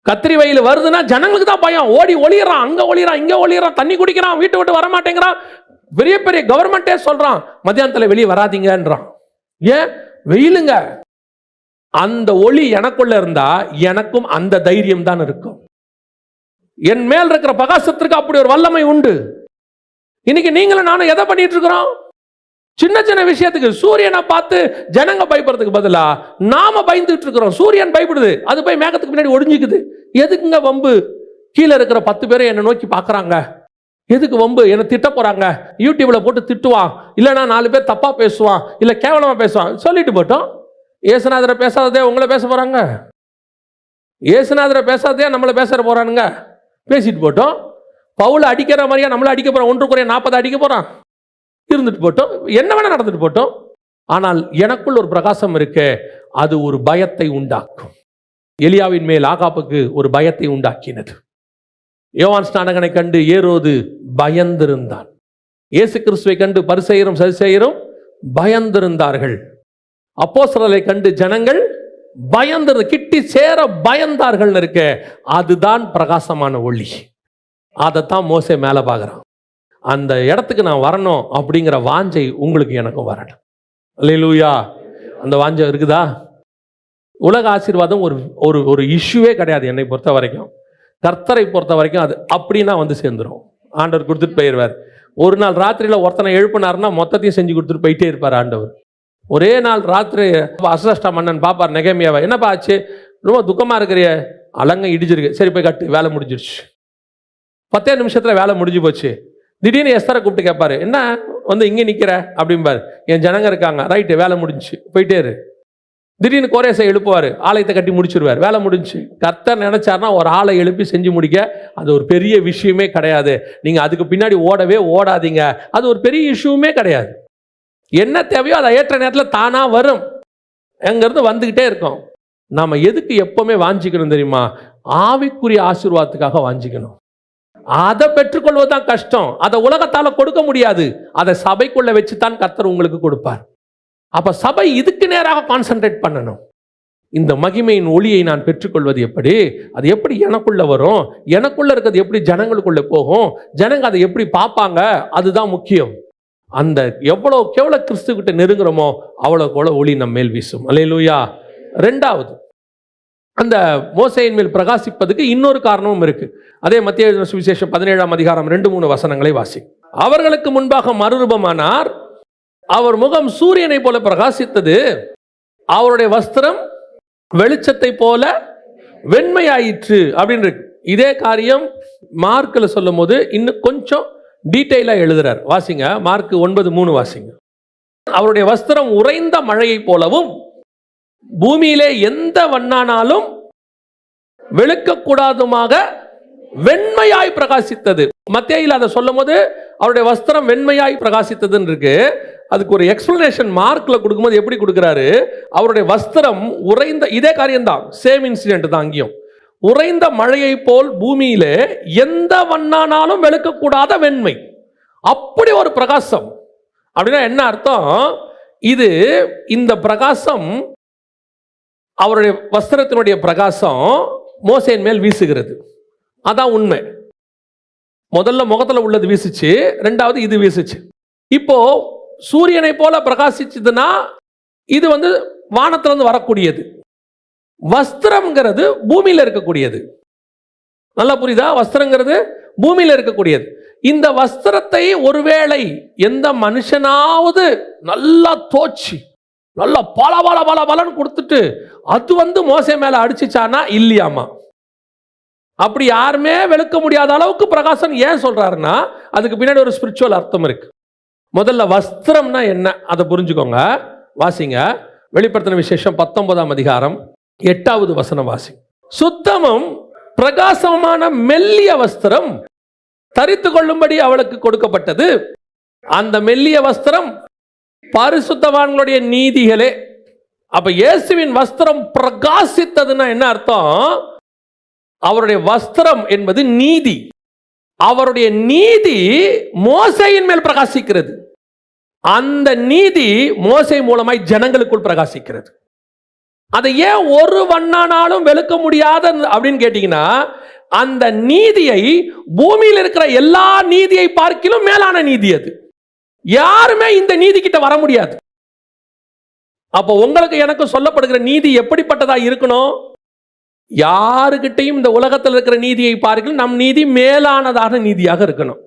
கத்திரி வெயில் வருதுன்னா ஜனங்களுக்கு தான் பயம், ஓடி ஒளியறான், அங்க ஒளியறான், இங்க ஒளியறான், தண்ணி குடிக்கிறான், வீட்டை விட்டு வர மாட்டேங்கிறான். பெரிய பெரிய கவர்மெண்டே சொல்றான், மத்தியானத்துல வெளியே வராதீங்கன்றான். ஏன்? வெயிலுங்க. அந்த ஒளி எனக்குள்ள இருந்தா எனக்கும் அந்த தைரியம் தான் இருக்கும். என் மேல் இருக்கிற பிரகாசத்திற்கு அப்படி ஒரு வல்லமை உண்டு. இன்னைக்கு நீங்களும் நானும் எதை பண்ணிட்டு இருக்கிறோம்? சின்ன சின்ன விஷயத்துக்கு சூரியனை பார்த்து ஜனங்க பயப்படுறதுக்கு பதிலா நாம பயந்துட்டு இருக்கிறோம். சூரியன் பயப்படுது, அது போய் மேகத்துக்கு பின்னாடி ஒளிஞ்சிக்குது. எதுக்குங்க வம்பு? கீழே இருக்கிற 10 பேரை என்னை நோக்கி பார்க்கறாங்க, எதுக்கு வம்பு? என்னை திட்ட போறாங்க, யூடியூப்ல போட்டு திட்டுவான், இல்லைன்னா 4 பேர் தப்பா பேசுவான், இல்லை கேவலமா பேசுவான், சொல்லிட்டு போட்டோம். இயேசுநாதரை பேசாததே உங்களை பேச போறாங்க, இயேசுநாதரை பேசாததே நம்மளை பேச போறானுங்க, பேசிட்டு போட்டோம். பவுல அடிக்கிற மாதிரியா நம்மளை அடிக்க போறான், 1 Corinthians 40 அடிக்க போறான், இருந்துட்டு போட்டோம், என்ன வேணா நடந்துட்டு போட்டோம். ஆனால் எனக்குள் ஒரு பிரகாசம் இருக்கு, அது ஒரு பயத்தை உண்டாக்கும். எலியாவின் மேல் ஆகாப்புக்கு ஒரு பயத்தை உண்டாக்கினது. யோவான் ஸ்நானகனை கண்டு ஏரோது பயந்திருந்தான். இயேசு கிறிஸ்துவை கண்டு பரிசேயரும் சதுசேயரும் பயந்திருந்தார்கள். அப்போஸ்தலரை கண்டு ஜனங்கள் பயந்திருந்து கிட்டி சேர பயந்தார்கள் இருக்க. அதுதான் பிரகாசமான ஒளி. அதைத்தான் மோசே மேலே பார்க்குறான். அந்த இடத்துக்கு நான் வரணும் அப்படிங்கிற வாஞ்சை உங்களுக்கு எனக்கும் வரணும். அல்லேலூயா. அந்த வாஞ்சை இருக்குதா? உலக ஆசீர்வாதம் ஒரு ஒரு ஒரு இஷ்யூவே கிடையாது என்னை பொறுத்த வரைக்கும். கர்த்தரை பொறுத்த வரைக்கும் அது அப்படின்னா வந்து சேர்ந்துடும். ஆண்டவர் கொடுத்துட்டு போயிடுவார். ஒரு நாள் ராத்திரியில் ஒருத்தனை எழுப்பினார்னா மொத்தத்தையும் செஞ்சு கொடுத்துட்டு போயிட்டே இருப்பார் ஆண்டவர். ஒரே நாள் ராத்திரி அசஸ்டா மன்னன் பார்ப்பார் நெகேமியாவை, என்னப்பா ஆச்சு, ரொம்ப துக்கமாக இருக்கிறிய, அலங்க இடிச்சிருக்கு, சரி போய் கட்டு, வேலை முடிஞ்சிருச்சு. 10 நிமிஷத்தில் வேலை முடிஞ்சு போச்சு. திடீர்னு எஸ்தரை கூப்பிட்டு கேட்பாரு, என்ன வந்து இங்கே நிற்கிற அப்படிம்பார். என் ஜனங்க இருக்காங்க, ரைட்டு, வேலை முடிஞ்சு, போயிட்டே இரு. திடீர்னு கோரேசை எழுப்புவார், ஆலயத்தை கட்டி முடிச்சிருவார், வேலை முடிஞ்சு. கர்த்தர் நினைச்சார்னா ஒரு ஆளை எழுப்பி செஞ்சு முடிக்க அது ஒரு பெரிய விஷயமே கிடையாது. நீங்கள் அதுக்கு பின்னாடி ஓடவே ஓடாதீங்க, அது ஒரு பெரிய இஷ்யூமே கிடையாது. என்ன தேவையோ அதை ஏற்ற நேரத்தில் தானாக வரும், எங்கேருந்து வந்துக்கிட்டே இருக்கும். நாம் எதுக்கு எப்போவுமே வாஞ்சிக்கணும் தெரியுமா? ஆவிக்குரிய ஆசீர்வாதத்துக்காக வாஞ்சிக்கணும். அதை பெற்றுக்கொள்வதுதான் கஷ்டம். அதை உலகத்தால் கொடுக்க முடியாது, அதை சபைக்குள்ள வச்சு தான் கர்த்தர் உங்களுக்கு கொடுப்பார். அப்ப சபை இதுக்கு நேராக கான்சென்ட்ரேட் பண்ணணும். இந்த மகிமையின் ஒளியை நான் பெற்றுக்கொள்வது எப்படி, அது எப்படி எனக்குள்ள வரும், எனக்குள்ள இருக்கிறது எப்படி ஜனங்களுக்குள்ள போகும், ஜனங்க அதை எப்படி பார்ப்பாங்க, அதுதான் முக்கியம். அந்த எவ்வளோக்கு எவ்வளோ கிறிஸ்துக்கிட்ட நெருங்குறோமோ அவ்வளோக்கு எவ்வளோ ஒளி நம்ம மேல் வீசும். அல்லேலூயா. 2வது, அந்த மோசேயின் மேல் பிரகாசிப்பதுக்கு இன்னொரு காரணமும் இருக்கு. அதே மத்திய எழுதின சுவிசேஷம் 17ஆம் அதிகாரம் 2-3 வசனங்களை வாசி. அவர்களுக்கு முன்பாக மறுரூபமானார், அவர் முகம் சூரியனை போல பிரகாசித்தது, அவருடைய வஸ்திரம் வெளிச்சத்தை போல வெண்மையாயிற்று அப்படின்னு இருக்கு. இதே காரியம் மார்க்கில் சொல்லும் போது இன்னும் கொஞ்சம் டீட்டெயிலாக எழுதுறார். வாசிங்க, மார்க் 9:3 வாசிங்க. அவருடைய வஸ்திரம் உறைந்த மழையை போலவும் பூமியிலே எந்த வண்ணானாலும் வெளுக்கக்கூடாதுமாக வெண்மையாய் பிரகாசித்தது. மத்தேயுல அதை சொல்லும் போது அவருடைய வஸ்திரம் வெண்மையாய் பிரகாசித்ததுன்னு இருக்கு. அதுக்கு ஒரு எக்ஸ்பிளனேஷன் மார்க்ல கொடுக்கும்போது எப்படி கொடுக்கிறாரு? அவருடைய வஸ்திரம் உறைந்த, இதே காரியம்தான், சேம் இன்சிடென்ட் தான் அங்கேயும். உறைந்த மழையை போல் பூமியிலே எந்த வண்ணானாலும் வெளுக்கக்கூடாத வெண்மை. அப்படி ஒரு பிரகாசம். அப்படின்னா என்ன அர்த்தம்? இது இந்த பிரகாசம், அவருடைய வஸ்திரத்தினுடைய பிரகாசம் மோசேயின் மேல் வீசுகிறது. அதான் உண்மை. முதல்ல முகத்துல உள்ளது வீசுச்சு, 2வது இது வீசுச்சு. இப்போ சூரியனை போல பிரகாசிச்சதுன்னா இது வந்து வானத்திலிருந்து வரக்கூடியது. வஸ்திரம்ங்கிறது பூமியில இருக்கக்கூடியது. நல்லா புரியுதா? வஸ்திரங்கிறது பூமியில இருக்கக்கூடியது. இந்த வஸ்திரத்தை ஒருவேளை எந்த மனுஷனாவது நல்லா தோச்சி நல்லா பல பல பல பலன்னு கொடுத்துட்டு அது வந்து மோசே மேல அடிச்சுச்சானா இல்லையாமா. அப்படி யாருமே வெளுக்க முடியாத அளவுக்கு பிரகாசம் ஏன் சொல்றாருன்னா அதுக்கு பின்னாடி ஒரு ஸ்பிரிச்சுவல் அர்த்தம் இருக்கு. முதல்ல வஸ்திரம்னா என்ன அதை புரிஞ்சுக்கோங்க. வாசிங்க, வெளிப்படுத்தின விசேஷம் 19ஆம் அதிகாரம் 8வது வசனம் வாசி. சுத்தமும் பிரகாசமான மெல்லிய வஸ்திரம் தரித்து கொள்ளும்படி அவளுக்கு கொடுக்கப்பட்டது. அந்த மெல்லிய வஸ்திரம் பரிசுத்தவான்களுடைய நீதிகளே. அப்ப இயேசுவின் வஸ்திரம் பிரகாசித்ததுன்னா என்ன அர்த்தம்? அவருடைய வஸ்திரம் என்பது நீதி. அவருடைய நீதி மோசேயின் மேல் பிரகாசிக்கிறது. அந்த நீதி மோசே மூலமாய் ஜனங்களுக்குள் பிரகாசிக்கிறது. அதை ஏன் ஒரு வண்ணானாலும் வெளுக்க முடியாத அப்படின்னு கேட்டீங்கன்னா, அந்த நீதியை பூமியில் இருக்கிற எல்லா நீதியை பார்க்கிலும் மேலான நீதி அது. யாருமே இந்த நீதி கிட்ட வர முடியாது. அப்போ உங்களுக்கு எனக்கு சொல்லப்படுகிற நீதி எப்படிப்பட்டதா இருக்கணும்? யாருக்கிட்டையும் இந்த உலகத்தில் இருக்கிற நீதியை பார்க்கல நம் நீதி மேலானதாக நீதியாக இருக்கணும்.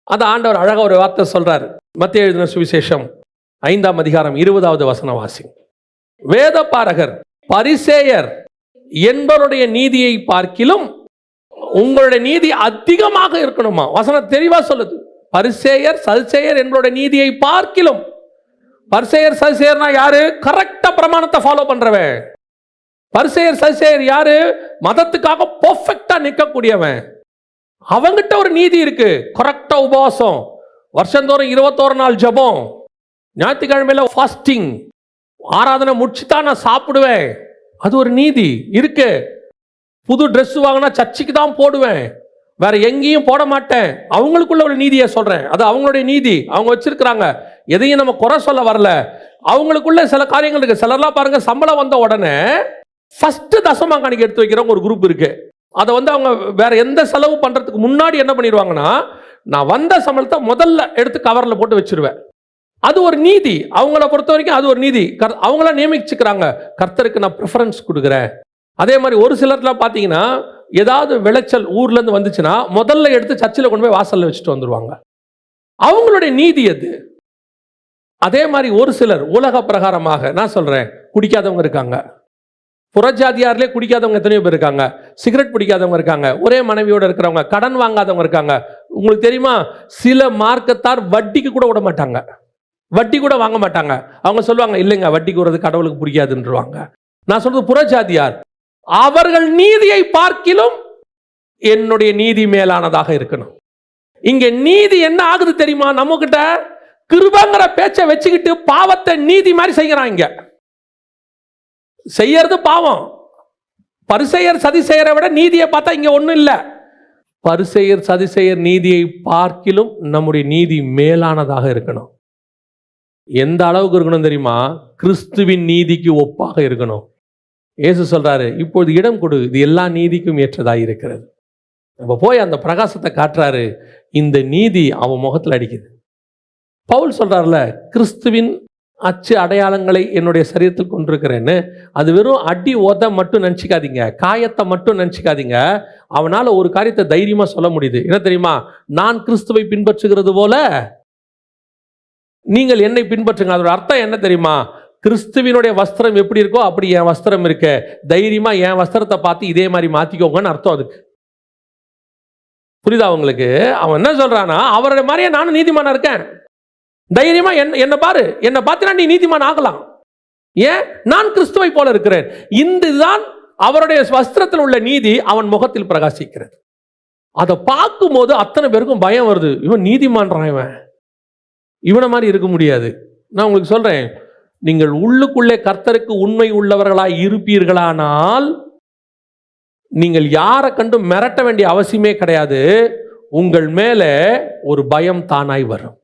அது ஆண்டவர் அழகா ஒரு வார்த்தை சொல்றாரு. மத்தேயு எழுதின சுவிசேஷம் 5ஆம் அதிகாரம் 20வது வசனம் வாசி. வேத பாரகர் பரிசேயர் என்பவருடைய நீதியை பார்க்கிலும் உங்களுடைய நீதி அதிகமாக இருக்கணுமா. வசனம் தெளிவா சொல்லுது. பரிசேயர் சதுசேயர் என்பவருடைய நீதியை பார்க்கிலும். பரிசேயர் சதுசேயர்னா யாரு? கரெக்டா பிரமாணத்தை ஃபாலோ பண்றவன். பரிசேயர் சதுசேயர் யாரு? மதத்துக்காக பெர்ஃபெக்ட்டா நிற்கக்கூடியவன். அவங்கிட்ட ஒரு நீதி இருக்கு. கரெக்டா உபவாசம், வருஷந்தோறும் 21 நாள் ஜெபம், ஞாயிற்றுக்கிழமையில ஃபாஸ்டிங், ஆராதனை முடிச்சுதான் நான் சாப்பிடுவேன். அது ஒரு நீதி இருக்கு. புது ட்ரெஸ் வாங்கினா சர்ச்சுக்கு தான் போடுவேன், வேற எங்கேயும் போட மாட்டேன். அவங்களுக்குள்ள ஒரு நீதியை சொல்றேன். அது அவங்களுடைய நீதி, அவங்க வச்சிருக்கிறாங்க. எதையும் நம்ம குறை சொல்ல வரல. அவங்களுக்குள்ள சில காரியங்கள் இருக்கு. சிலர்லாம் பாருங்க, சம்பளம் வந்த உடனே ஃபர்ஸ்ட் தசமா காணிக்கை எடுத்து வைக்கிறவங்க ஒரு குரூப் இருக்கு. அதை அவங்க வேற எந்த செலவு பண்றதுக்கு முன்னாடி என்ன பண்ணிடுவாங்கன்னா, நான் வந்த சம்பளத்தை முதல்ல எடுத்து கவர்ல போட்டு வச்சிருவேன். அது ஒரு நீதி. அவங்கள பொறுத்த வரைக்கும் அது ஒரு நீதி. அவங்கள நியமிச்சுக்கிறாங்க, கர்த்தருக்கு நான் ப்ரிஃபரன்ஸ் கொடுக்குறேன். அதே மாதிரி ஒரு சிலர்லாம் பார்த்தீங்கன்னா, ஏதாவது விளைச்சல் ஊர்ல இருந்து வந்துச்சுன்னா முதல்ல எடுத்து சர்ச்சில் கொண்டு போய் வாசல்ல வச்சுட்டு வந்துருவாங்க. அவங்களுடைய நீதி அது. அதே மாதிரி ஒரு சிலர் உலக பிரகாரமாக, நான் சொல்றேன், குடிக்காதவங்க இருக்காங்க. புறஜாதியாரிலே குடிக்காதவங்க எத்தனையோ பேர் இருக்காங்க. சிகரெட் பிடிக்காதவங்க இருக்காங்க. ஒரே மனைவியோட இருக்கிறவங்க, கடன் வாங்காதவங்க இருக்காங்க. உங்களுக்கு தெரியுமா, சில மார்க்கத்தார் வட்டிக்கு கூட விட மாட்டாங்க, வட்டி கூட வாங்க மாட்டாங்க. அவங்க சொல்லுவாங்க, இல்லைங்க வட்டிக்கு விடுறது கடவுளுக்கு பிடிக்காதுன்றவாங்க. நான் சொல்றது புறஜாதியார். அவர்கள் நீதியை பார்க்கிலும் என்னுடைய நீதி மேலானதாக இருக்கணும். இங்க நீதி என்ன ஆகுது தெரியுமா? நம்ம கிட்ட கிருபைங்கிற பேச்சை வச்சுக்கிட்டு பாவத்தை நீதி மாதிரி செய்யறாங்க. செய்யறது பாவம். பரிசேயர் சதிசேயரை விட நீதியை பார்த்தா இங்க ஒண்ணும் இல்ல. பரிசேயர் சதிசேயர் நீதியை பார்க்கிலும் நம்முடைய நீதி மேலானதாக இருக்கணும். எந்த அளவுக்கு இருக்கணும் தெரியுமா? கிறிஸ்துவின் நீதிக்கு ஒப்பாக இருக்கணும். இயேசு சொல்றாரு, இப்பொழுது இடம் கொடு, இது எல்லா நீதிக்கும் ஏற்றதாக இருக்கிறது. நம்ம போய் அந்த பிரகாசத்தை காட்டுறாரு. இந்த நீதி அவன் முகத்தில் அடிக்குது. பவுல் சொல்றாருல, கிறிஸ்துவின் அச்சு அடையாளங்களை என்னுடைய சரீரத்தில் கொண்டிருக்கிறேன்னு. அது வெறும் அடி உத மட்டும் நினச்சிக்காதீங்க, காயத்தை மட்டும் நினச்சிக்காதீங்க. அவனால் ஒரு காரியத்தை தைரியமா சொல்ல முடியுது. என்ன தெரியுமா? நான் கிறிஸ்துவை பின்பற்றுகிறது போல நீங்கள் என்னை பின்பற்றுங்க. அதோட அர்த்தம் என்ன தெரியுமா? கிறிஸ்துவினுடைய வஸ்திரம் எப்படி இருக்கோ அப்படி என் வஸ்திரம் இருக்க. தைரியமா என் வஸ்திரத்தை பார்த்து இதே மாதிரி மாத்திக்கோங்கன்னு அர்த்தம் அதுக்கு. புரியுதா உங்களுக்கு? அவன் என்ன சொல்றானா, அவருடைய மாதிரியே நானும் நீதிமானா இருக்கேன். தைரியமா என்ன பாரு, என்னை பார்த்தினா நீ நீதிமான் ஆகலாம். ஏன்? நான் கிறிஸ்துவை போல இருக்கிறேன். இதுதான் அவருடைய வஸ்திரத்தில் உள்ள நீதி அவன் முகத்தில் பிரகாசிக்கிறது. அதை பார்க்கும் போது அத்தனை பேருக்கும் பயம் வருது. இவன் நீதிமான்றான், இவனை மாதிரி இருக்க முடியாது. நான் உங்களுக்கு சொல்றேன், நீங்கள் உள்ளுக்குள்ளே கர்த்தருக்கு உண்மை உள்ளவர்களாய் இருப்பீர்களானால் நீங்கள் யாரை கண்டு மிரட்ட வேண்டிய அவசியமே கிடையாது. உங்கள் மேல ஒரு பயம் தானாய் வரும்.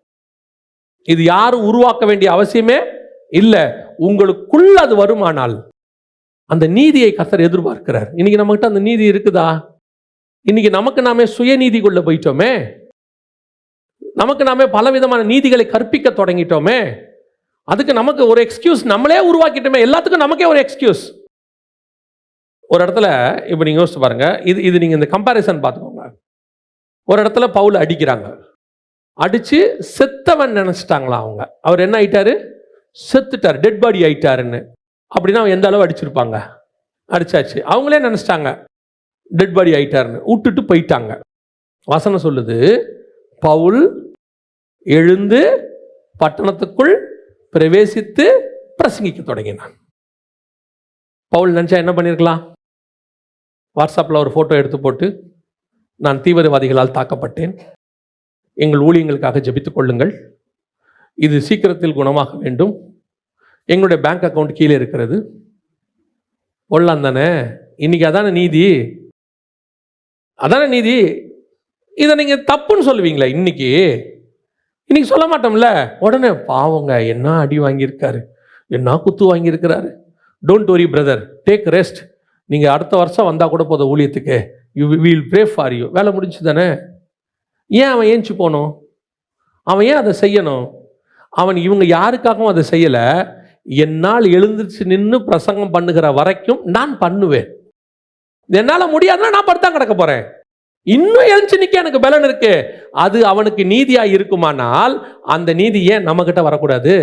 இது யாரும் உருவாக்க வேண்டிய அவசியமே இல்லை. உங்களுக்குள்ள அது வருமானால் அந்த நீதியை கர்த்தர் எதிர்பார்க்கிறார். இன்னைக்கு நம்மகிட்ட அந்த நீதி இருக்குதா? இன்னைக்கு நமக்கு நாமே சுயநீதிக்குள்ள போயிட்டோமே. நமக்கு நாமே பலவிதமான நீதிகளை கற்பிக்க தொடங்கிட்டோமே. அதுக்கு நமக்கு ஒரு எக்ஸ்கியூஸ் நம்மளே உருவாக்கிட்டோமே. எல்லாத்துக்கும் நமக்கே ஒரு எக்ஸ்கியூஸ். ஒரு இடத்துல இப்போ நீங்க யோசிச்சு பாருங்க, இது நீங்க இந்த கம்பாரிசன் பார்த்துக்கோங்க. ஒரு இடத்துல பவுல் அடிக்கிறாங்க, அடிச்சு செத்தவன் நினைச்சிட்டாங்களா அவங்க. அவர் என்ன ஆயிட்டாரு? செத்துட்டார், டெட் பாடி ஆயிட்டாருன்னு. அப்படின்னா எந்த அளவு அடிச்சிருப்பாங்க? அடிச்சாச்சு. அவங்களே நினைச்சிட்டாங்க டெட் பாடி ஆயிட்டாருன்னு, விட்டுட்டு போயிட்டாங்க. வசனம் சொல்லுது, பவுல் எழுந்து பட்டணத்துக்குள் பிரவேசித்து பிரசங்கிக்க தொடங்கினான். பவுல் நினைச்சா என்ன பண்ணிருக்கலாம்? வாட்ஸ்அப்பில் ஒரு போட்டோ எடுத்து போட்டு, நான் தீவிரவாதிகளால் தாக்கப்பட்டேன், எங்கள் ஊழியங்களுக்காக ஜெபித்துக் கொள்ளுங்கள், இது சீக்கிரத்தில் குணமாக வேண்டும், எங்களுடைய பேங்க் அக்கௌண்ட் கீழே இருக்கிறது. கொள்ளலாம் தானே? இன்னைக்கு அதான நீதி, அதான நீதி. இதை நீங்க தப்புன்னு சொல்லுவீங்களா? இன்னைக்கு சொல்ல மாட்டோம்ல. உடனே பாவங்க, என்ன அடி வாங்கியிருக்காரு, என்ன குத்து வாங்கியிருக்கிறாரு. Don't worry brother, take rest. நீங்கள் அடுத்த வருஷம் வந்தால் கூட போதும் ஊழியத்துக்கு, வில் ப்ரே ஃபார் யூ. வேலை முடிஞ்சு தானே. ஏன் அவன் ஏஞ்சி போகணும்? அவன் ஏன் அதை செய்யணும்? அவன் இவங்க யாருக்காகவும் அதை செய்யலை. என்னால் எழுந்திருச்சு நின்று பிரசங்கம் பண்ணுகிற வரைக்கும் நான் பண்ணுவேன். என்னால் முடியாதுன்னா நான் படுத்தான் கிடக்க போகிறேன். இன்னும் எழுந்து நிற்க எனக்கு பலன் இருக்கு. அது அவனுக்கு நீதியாக இருக்குமானால் அந்த நீதி ஏன் நம்மகிட்ட வரக்கூடாது?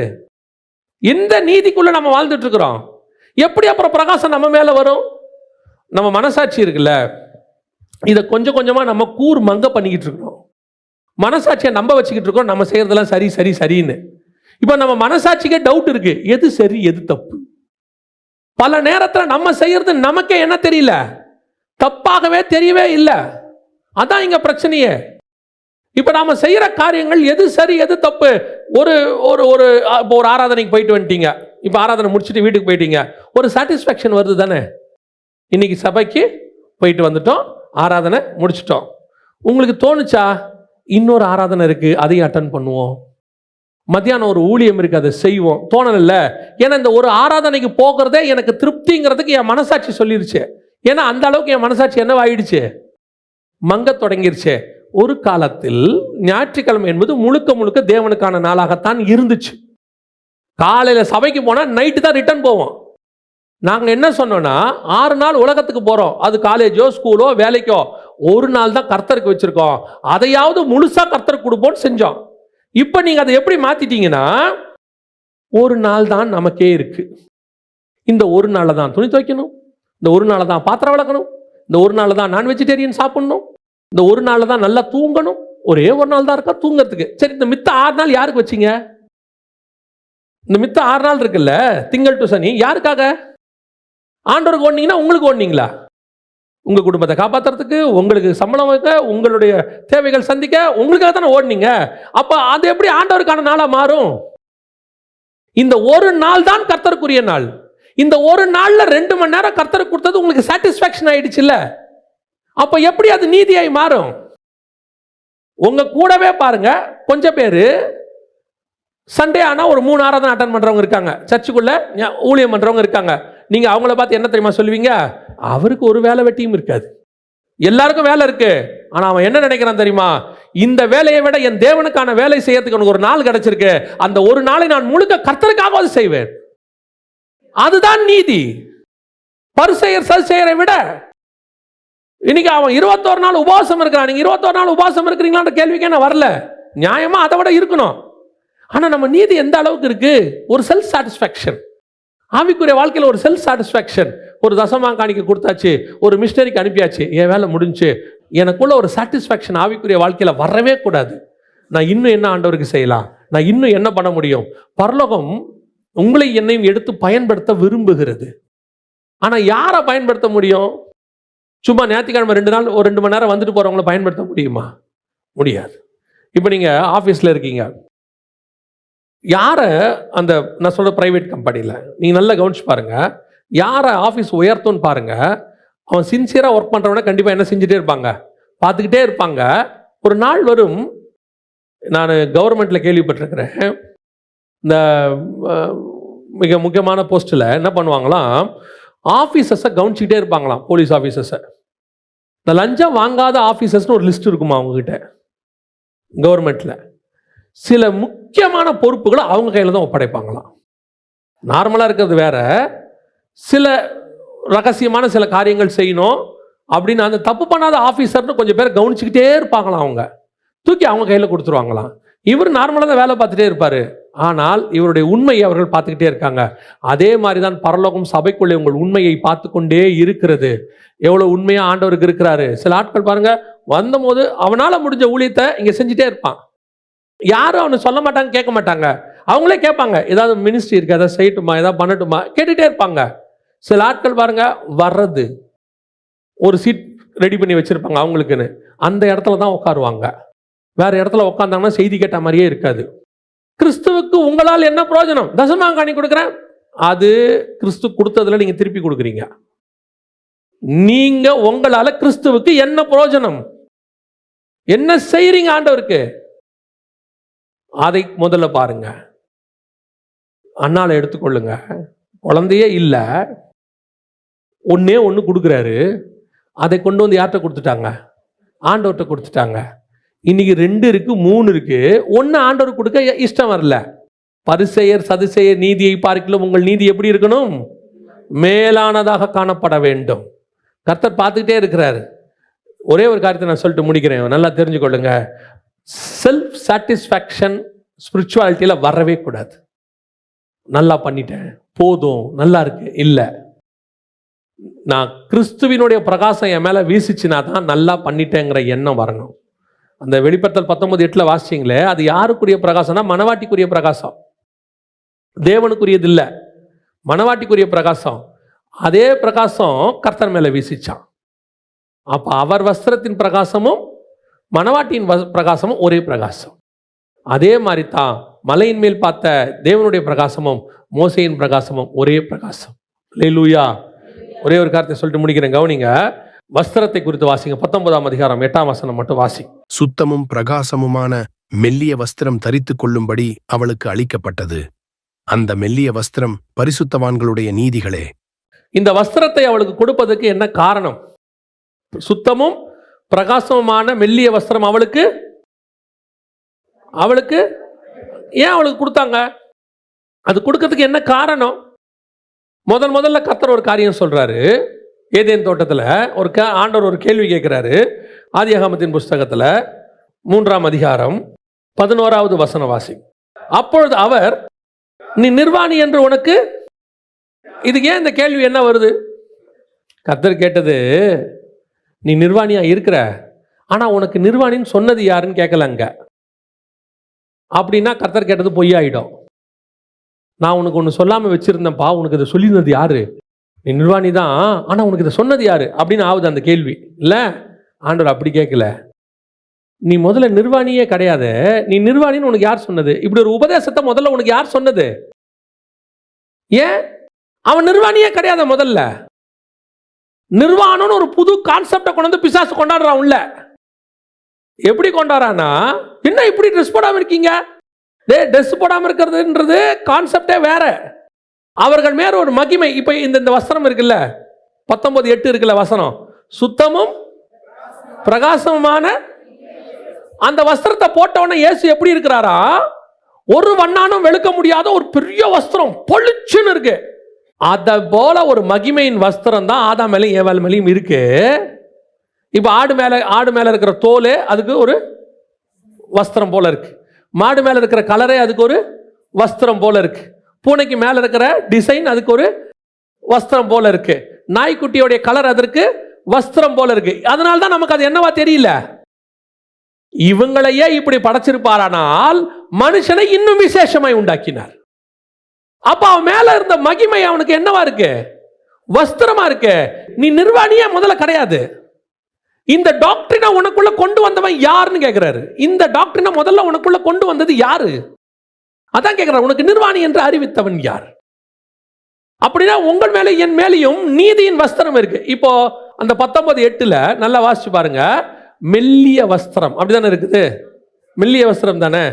இந்த நீதிக்குள்ள நம்ம வாழ்ந்துட்டு இருக்கிறோம். எப்படி அப்புறம் பிரகாசம் நம்ம மேல வரும்? நம்ம மனசாட்சி இருக்குல்ல, இதை கொஞ்சம் கொஞ்சமாக நம்ம மங்க பண்ணிக்கிட்டு இருக்கோம். மனசாட்சியை நம்ப வச்சுக்கிட்டு இருக்கோம் நம்ம செய்யறதெல்லாம் சரி சரி சரின்னு. இப்போ நம்ம மனசாட்சிக்கே டவுட் இருக்கு, எது சரி எது தப்பு. பல நேரத்தில் நம்ம செய்யறது நமக்கே என்ன தெரியல, தப்பாகவே தெரியவே இல்லை. அதான் இங்க பிரச்சனையே. இப்ப நாம செய்யற காரியங்கள் எது சரி எது தப்பு. ஒரு ஒரு ஒரு ஒரு ஆராதனைக்கு போயிட்டு வந்துட்டீங்க, இப்ப ஆராதனை முடிச்சுட்டு வீட்டுக்கு போயிட்டீங்க, ஒரு சாட்டிஸ்ஃபேக்ஷன் வருது தானே. இன்னைக்கு சபைக்கு போயிட்டு வந்துட்டோம், ஆராதனை முடிச்சிட்டோம். உங்களுக்கு தோணுச்சா இன்னொரு ஆராதனை இருக்கு அதையும் அட்டன் பண்ணுவோம், மத்தியானம் ஒரு ஊழியம் இருக்கு அதை செய்வோம்? தோணல. ஏன்னா இந்த ஒரு ஆராதனைக்கு போகிறதே எனக்கு திருப்திங்கிறதுக்கு என் மனசாட்சி சொல்லிருச்சு. ஏன்னா அந்த அளவுக்கு என் மனசாட்சி என்னவாயிடுச்சு, மங்க தொடங்கிருச்சு. ஒரு காலத்தில் ஞாயிற்றுக்கிழமை என்பது முழுக்க முழுக்க தேவனுக்கான நாளாகத்தான் இருந்துச்சு. காலையில சபைக்கு போனா நைட்டு தான் ரிட்டர்ன் போவோம். நாங்க என்ன சொன்னோம்னா 6 நாள் உலகத்துக்கு போறோம், அது காலேஜோ ஸ்கூலோ வேலைக்கோ, ஒரு நாள் தான் கர்த்தருக்கு வச்சிருக்கோம், அதையாவது முழுசா கர்த்தருக்கு கொடுப்போம்னு செஞ்சோம். இப்ப நீங்க அதை எப்படி மாத்திட்டீங்கன்னா, ஒரு நாள் தான் நமக்கே இருக்கு. இந்த ஒரு நாள்ல தான் துணி துவைக்கணும், இந்த ஒரு நாள்ல தான் பாத்திரம் விளக்கணும், இந்த ஒரு நாள்ல தான் நான் வெஜிடேரியன் சாப்பிடணும், இந்த ஒரு நாள்ல தான் நல்லா தூங்கணும். ஒரே ஒரு நாள் தான் இருக்கா தூங்கறதுக்கு. சரி, இந்த மித்த 6 நாள் யாருக்கு வச்சீங்க? இந்த மித்த 6 நாள் இருக்குல்ல, திங்கள் டு சனி, யாருக்காக? ஆண்டவருக்கு ஓடுனீங்கன்னா உங்களுக்கு ஓடுனீங்களா? உங்க குடும்பத்தை காப்பாற்றுறதுக்கு, உங்களுக்கு சம்பளம் வைக்க, உங்களுடைய தேவைகள் சந்திக்க, உங்களுக்காக தானே ஓடுனீங்க. அப்ப அது எப்படி ஆண்டவருக்கான நாளா மாறும்? இந்த ஒரு நாள் தான் கர்த்தருக்குரிய நாள். இந்த ஒரு நாள்ல 2 மணி நேரம் கர்த்தருக்கு கொடுத்தது உங்களுக்கு சாட்டிஸ்ஃபேக்ஷன் ஆயிடுச்சுல்ல, அப்ப எப்படி அது நீதியாய் மாறும்? உங்க கூடவே பாருங்க, கொஞ்சம் பேரு சண்டே ஆனா ஒரு 3 ஆராதனை அட்டன் பண்றவங்க இருக்காங்க, சர்ச்சுக்குள்ள ஊழியம் பண்றவங்க இருக்காங்க. நீங்க அவங்கள பார்த்து என்ன தெரியுமா சொல்லுவீங்க? அவருக்கு ஒரு வேலை வெட்டியும் இருக்காது. எல்லாருக்கும் வேலை இருக்கு, ஆனா அவன் என்ன நினைக்கிறான் தெரியுமா? இந்த வேலையை விட என் தேவனுக்கான வேலை செய்யறதுக்கு எனக்கு ஒரு நாள் கிடைச்சிருக்கு, அந்த ஒரு நாளை நான் முழுக்க கர்த்தருக்காக செய்வேன். அதுதான் நீதி. பரிசேயர் சதுசேயரை விட இன்னைக்கு அவன் 21 நாள் உபவாசம் இருக்கிறான். நீங்க 21 நாள் உபவாசம் இருக்கிறீங்களான்ற கேள்விக்கே நான் வரல. நியாயமா அதை விட இருக்கணும். ஆனா நம்ம நீதி எந்த அளவுக்கு இருக்கு? ஒரு செல்ஃப் சாட்டிஸ்ஃபேக்ஷன். ஆவிக்குரிய வாழ்க்கையில் ஒரு செல்ஃப் சாட்டிஸ்ஃபேக்ஷன். ஒரு தசமாங்க காணிக்க கொடுத்தாச்சு, ஒரு மிஷனரிக்கு அனுப்பியாச்சு, என் வேலை முடிஞ்சு. எனக்குள்ள ஒரு சாட்டிஸ்ஃபேக்ஷன் ஆவிக்குரிய வாழ்க்கையில் வரவே கூடாது. நான் இன்னும் என்ன ஆண்டவருக்கு செய்யலாம், நான் இன்னும் என்ன பண்ண முடியும்? பரலோகம் உங்களை என்னையும் எடுத்து பயன்படுத்த விரும்புகிறது. ஆனா யாரை பயன்படுத்த முடியும்? சும்மா ஞாயிற்றுக்கிழமை 2 நாள் ஒரு 2 மணி நேரம் வந்துட்டு போறவங்களை பயன்படுத்த முடியுமா? முடியாது. இப்போ நீங்க ஆஃபீஸில் இருக்கீங்க, யாரை அந்த நான் சொல்ற பிரைவேட் கம்பெனியில் நீங்கள் நல்லா கவனிச்சு பாருங்க, யாரை ஆஃபீஸ் உயர்த்தும்னு பாருங்க. அவன் சின்சியராக ஒர்க் பண்ணுறவன கண்டிப்பாக என்ன செஞ்சுட்டே இருப்பாங்க, பார்த்துக்கிட்டே இருப்பாங்க. ஒரு நாள் வரும், நான் கவர்மெண்ட்டில் கேள்விப்பட்டிருக்கிறேன், இந்த மிக முக்கியமான போஸ்ட்டில் என்ன பண்ணுவாங்களாம், ஆஃபீஸர்ஸை கவனிச்சிக்கிட்டே இருப்பாங்களாம், போலீஸ் ஆஃபீஸர்ஸை. இந்த லஞ்சம் வாங்காத ஆஃபீஸர்ஸ்னு ஒரு லிஸ்ட் இருக்குமா அவங்ககிட்ட கவர்மெண்ட்டில். சில முக்கியமான பொறுப்புகளை அவங்க கையில் தான் ஒப்படைப்பாங்களாம். நார்மலாக இருக்கிறது வேற, சில ரகசியமான சில காரியங்கள் செய்யணும் அப்படின்னு அந்த தப்பு பண்ணாத ஆஃபீஸர்னு கொஞ்சம் பேர் கவனிச்சுக்கிட்டே இருப்பாங்களாம். அவங்க தூக்கி அவங்க கையில் கொடுத்துருவாங்களாம். இவர் நார்மலாக தான் வேலை பார்த்துட்டே இருப்பார், ஆனால் இவருடைய உண்மையை அவர்கள் பார்த்துக்கிட்டே இருக்காங்க. அதே மாதிரி தான் பரலோகம் சபைக்குள்ளே உங்கள் உண்மையை பார்த்து கொண்டே இருக்கிறது. எவ்வளோ உண்மையாக ஆண்டவருக்கு இருக்கிறாரு. சில ஆட்கள் பாருங்க, வந்தபோது அவனால் முடிஞ்ச ஊழியத்தை இங்கே செஞ்சுட்டே இருப்பான். யாரும் அவனை சொல்ல மாட்டாங்க, கேட்க மாட்டாங்க. அவங்களே கேட்பாங்க, ஏதாவது மினிஸ்ட்ரி இருக்கு, ஏதாவது செய்யட்டுமா, ஏதாவது பண்ணட்டுமா, கேட்டுகிட்டே இருப்பாங்க. சில ஆட்கள் பாருங்க, வர்றது ஒரு சீட் ரெடி பண்ணி வச்சிருப்பாங்க அவங்களுக்குன்னு, அந்த இடத்துல தான் உட்காருவாங்க. வேற இடத்துல உட்காந்தாங்கன்னா செய்தி கேட்ட மாதிரியே இருக்காது. கிறிஸ்துவுக்கு உங்களால் என்ன பிரயோஜனம்? தசமாங்காணி கொடுக்குறேன், அது கிறிஸ்து கொடுத்ததுல நீங்க திருப்பி கொடுக்குறீங்க. நீங்க உங்களால கிறிஸ்துவுக்கு என்ன பிரயோஜனம், என்ன செய்றீங்க ஆண்டவருக்கு, அதை முதல்ல பாருங்க. அண்ணால எடுத்துக்கொள்ளுங்க, குழந்தையே இல்லை, ஒன்னே ஒன்று கொடுக்குறாரு, அதை கொண்டு வந்து யார்கிட்ட கொடுத்துட்டாங்க? ஆண்டவர்கிட்ட கொடுத்துட்டாங்க. இன்னைக்கு 2 இருக்கு, 3 இருக்கு, ஒன்று ஆண்டவர் கொடுக்க இஷ்டம் வரல. பரிசேயர் சதுசேயர் நீதியை பார்க்கலாம் உங்கள் நீதி எப்படி இருக்கணும்? மேலானதாக காணப்பட வேண்டும். கர்த்தர் பார்த்துக்கிட்டே இருக்கிறாரு. ஒரே ஒரு காரியத்தை நான் சொல்லிட்டு முடிக்கிறேன், நல்லா தெரிஞ்சுக்கொள்ளுங்க. செல்ஃப் சாட்டிஸ்ஃபேக்ஷன் ஸ்பிரிச்சுவாலிட்டியில் வரவே கூடாது. நல்லா பண்ணிட்டேன், போதும், நல்லா இருக்கு இல்லை. நான் கிறிஸ்துவினுடைய பிரகாசம் என் மேலே வீசிச்சுனா தான் நல்லா பண்ணிட்டேங்கிற எண்ணம் வரணும். அந்த வெளிப்படுத்தல் 19:8 வாசிச்சிங்களே, அது யாருக்குரிய பிரகாசம்னா மணவாட்டிக்குரிய பிரகாசம், தேவனுக்குரியது இல்லை, மணவாட்டிக்குரிய பிரகாசம். அதே பிரகாசம் கர்த்தர் மேலே வீசிச்சான். அப்போ அவர் வஸ்திரத்தின் பிரகாசமும் மணவாட்டியின் பிரகாசமும் ஒரே பிரகாசம். அதே மாதிரி தான் மலையின் மேல் பார்த்த தேவனுடைய பிரகாசமும் மோசேயின் பிரகாசமும் ஒரே பிரகாசம். அல்லேலூயா. ஒரே ஒரு காரியத்தை சொல்லிட்டு முடிக்கிறேன், கவனிங்க. வஸ்திரத்தை குறித்து வாசிங்க. 19ஆம் அதிகாரம் 8ஆம் வசனம் மட்டும் வாசி. சுத்தமும் பிரகாசமுமான மெல்லிய வஸ்திரம் தரித்துக் கொள்ளும்படி அவளுக்கு அளிக்கப்பட்டது. அந்த மெல்லிய வஸ்திரம் பரிசுத்தவான்களுடைய நீதிகளே. இந்த வஸ்திரத்தை அவளுக்கு கொடுப்பதற்கு என்ன காரணம்? சுத்தமும் பிரகாசமுமான மெல்லிய வஸ்திரம் அவளுக்கு ஏன் அவளுக்கு கொடுத்தாங்க? அது கொடுக்கறதுக்கு என்ன காரணம்? முதல்ல கர்த்தர் ஒரு காரியம் சொல்றாரு. ஏதேன் தோட்டத்தில் ஆண்டவர் ஒரு கேள்வி கேட்கிறாரு. ஆதியாகமத்தின் புஸ்தகத்தில் 3ஆம் அதிகாரம் 11வது வசன வாசி. அப்பொழுது அவர், நீ நிர்வாணி என்று உனக்கு, இதுக்கு ஏன் இந்த கேள்வி என்ன வருது? கர்த்தர் கேட்டது, நீ நிர்வாணியா இருக்கிற, ஆனா உனக்கு நிர்வாணின்னு சொன்னது யாருன்னு கேட்கலங்க. அப்படின்னா கர்த்தர் கேட்டது பொய்யாயிடும். நான் உனக்கு ஒன்று சொல்லாமல் வச்சிருந்தேன்ப்பா, உனக்கு இதை சொல்லியிருந்தது யாரு? நீ நிர்வாணி தான், ஆனால் உனக்கு இதை சொன்னது யாரு அப்படின்னு ஆகுது அந்த கேள்வி. இல்லை, ஆண்டவர் அப்படி கேட்கல. நீ முதல்ல நிர்வாணியே கிடையாது, நீ நிர்வாணின்னு உனக்கு யார் சொன்னது? இப்படி ஒரு உபதேசத்தை முதல்ல உனக்கு யார் சொன்னது? ஏன் அவன் நிர்வாணியே கிடையாது. முதல்ல நிர்வாணம்னு ஒரு புது கான்செப்டை கொண்டு வந்து பிசாசு கொண்டாடுறான் உள்ள. எப்படி கொண்டாடுறான்னா, என்ன இப்படி ட்ரெஸ் போடாமல் இருக்கீங்க? ட்ரெஸ் போடாமல் இருக்கிறதுன்றது கான்செப்டே வேற. அவர்கள் மேல ஒரு மகிமை. இப்போ இந்த வஸ்திரம் இருக்குல்ல, 19:8 இருக்குல்ல வசனம், சுத்தமும் பிரகாசமுமான அந்த வஸ்திரத்தை போட்டவன இயேசு எப்படி இருக்கிறாரா? ஒரு வண்ணானும் வெளுக்க முடியாத ஒரு பெரிய வஸ்திரம், பொழிச்சுன்னு இருக்கு. அத போல ஒரு மகிமையின் வஸ்திரம் தான் ஆதாம் மேலையும் ஏவாள் மேலையும் இருக்கு. இப்போ ஆடு மேல இருக்கிற தோல் அதுக்கு ஒரு வஸ்திரம் போல இருக்கு. மாடு மேல இருக்கிற கலரே அதுக்கு ஒரு வஸ்திரம் போல இருக்கு. பூனைக்கு மேல இருக்கிற டிசைன் அதுக்கு ஒரு வஸ்திரம் போல இருக்கு. நாய்க்குட்டியோடைய கலர் அதற்கு வஸ்திரம் போல இருக்கு. அதனால தான் நமக்கு அது என்னவா தெரியல. இவங்களையே இப்படி படைச்சிருப்பாரானால் மனுஷனை இன்னும் விசேஷமாய் உண்டாக்கினார். அப்ப அவன் மேல இருந்த மகிமை அவனுக்கு என்னவா இருக்கு? வஸ்திரமா இருக்கு. நீ நிர்வாணியே முதல்ல கிடையாது. இந்த டாக்டரினை உனக்குள்ள கொண்டு வந்தவன் யாருன்னு கேட்கிறாரு. இந்த டாக்டரினை முதல்ல உனக்குள்ள கொண்டு வந்தது யாரு? அதான் கேட்கிறார், உனக்கு நிர்வாணி என்று அறிவித்தவன் யார்? அப்படின்னா உங்கள் மேலே என் மேலேயும் நீதியின் வஸ்திரம் இருக்கு. இப்போ அந்த 19:8 நல்லா வாசிச்சு பாருங்க. மெல்லிய வஸ்திரம் அப்படிதானே இருக்குது. மெல்லிய வஸ்திரம் தானே.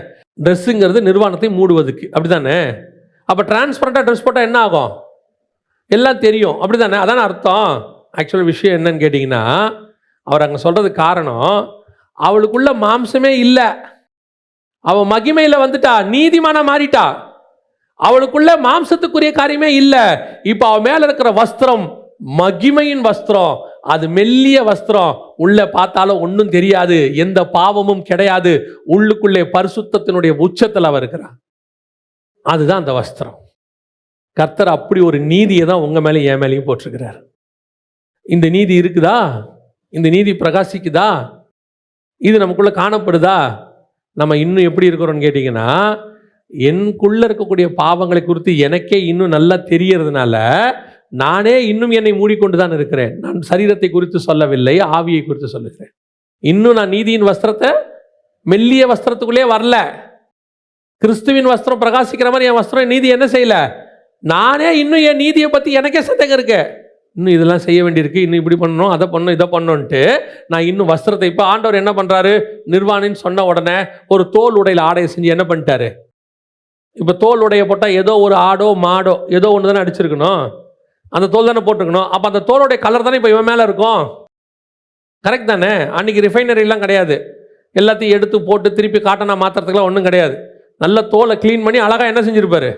ட்ரெஸ்ஸுங்கிறது நிர்வாணத்தை மூடுவதுக்கு, அப்படிதானே? அப்போ டிரான்ஸ்பரண்டா ட்ரெஸ் போட்டால் என்ன ஆகும்? எல்லாம் தெரியும், அப்படிதானே? அதான அர்த்தம். ஆக்சுவல் விஷயம் என்னன்னு கேட்டிங்கன்னா, அவர் அங்கே சொல்றதுக்கு காரணம், அவளுக்குள்ள மாம்சமே இல்லை. அவள் மகிமையில் வந்துட்டா, நீதிமானா மாறிட்டா. அவளுக்குள்ள மாம்சத்துக்குரிய காரியமே இல்லை. இப்போ அவள் மேல இருக்கிற வஸ்திரம் மகிமையின் வஸ்திரம், அது மெல்லிய வஸ்திரம். உள்ள பார்த்தாலும் ஒன்றும் தெரியாது, எந்த பாவமும் கிடையாது. உள்ளுக்குள்ளே பரிசுத்தத்தினுடைய உச்சத்தில் அவ இருக்கிறார். அதுதான் அந்த வஸ்திரம். கர்த்தர் அப்படி ஒரு நீதியை தான் உங்க மேலே என் மேலேயும் போட்டிருக்கிறார். இந்த நீதி இருக்குதா? இந்த நீதி பிரகாசிக்குதா? இது நமக்குள்ள காணப்படுதா? நம்ம இன்னும் எப்படி இருக்கிறோம்னு கேட்டிங்கன்னா, எனக்குள்ள இருக்கக்கூடிய பாவங்களை குறித்து எனக்கே இன்னும் நல்லா தெரியறதுனால நானே இன்னும் என்னை மூடிக்கொண்டு தான் இருக்கிறேன். நான் சரீரத்தை குறித்து சொல்லவில்லை, ஆவியை குறித்து சொல்லுகிறேன். இன்னும் நான் நீதியின் வஸ்திரத்தை, மெல்லிய வஸ்திரத்துக்குள்ளே வரல. கிறிஸ்துவின் வஸ்திரம் பிரகாசிக்கிற மாதிரி என் வஸ்திரம் நீதி என்ன செய்யல. நானே இன்னும் என் நீதியை பற்றி எனக்கே சந்தேகம் இருக்கு. இன்னும் இதெல்லாம் செய்ய வேண்டியிருக்கு, இன்னும் இப்படி பண்ணணும், அதை பண்ணணும், இதை பண்ணணுன்ட்டு நான் இன்னும் வஸ்திரத்தை. இப்போ ஆண்டவர் என்ன பண்ணுறாரு? நிர்வாணின்னு சொன்ன உடனே ஒரு தோல் உடையில் ஆடையை செஞ்சு என்ன பண்ணிட்டாரு? இப்போ தோல் உடைய போட்டால் ஏதோ ஒரு ஆடோ மாடோ ஏதோ ஒன்று தானே அடிச்சிருக்கணும், அந்த தோல் தானே போட்டிருக்கணும். அப்போ அந்த தோலுடைய கலர் தானே இப்போ இவன் மேலே இருக்கும். கரெக்ட் தானே? அன்றைக்கி ரிஃபைனரிலாம் கிடையாது. எல்லாத்தையும் எடுத்து போட்டு திருப்பி காட்டனா மாற்றுறதுக்குலாம் ஒன்றும் கிடையாது. நல்ல தோலை க்ளீன் பண்ணி அழகாக என்ன செஞ்சுருப்பாரு?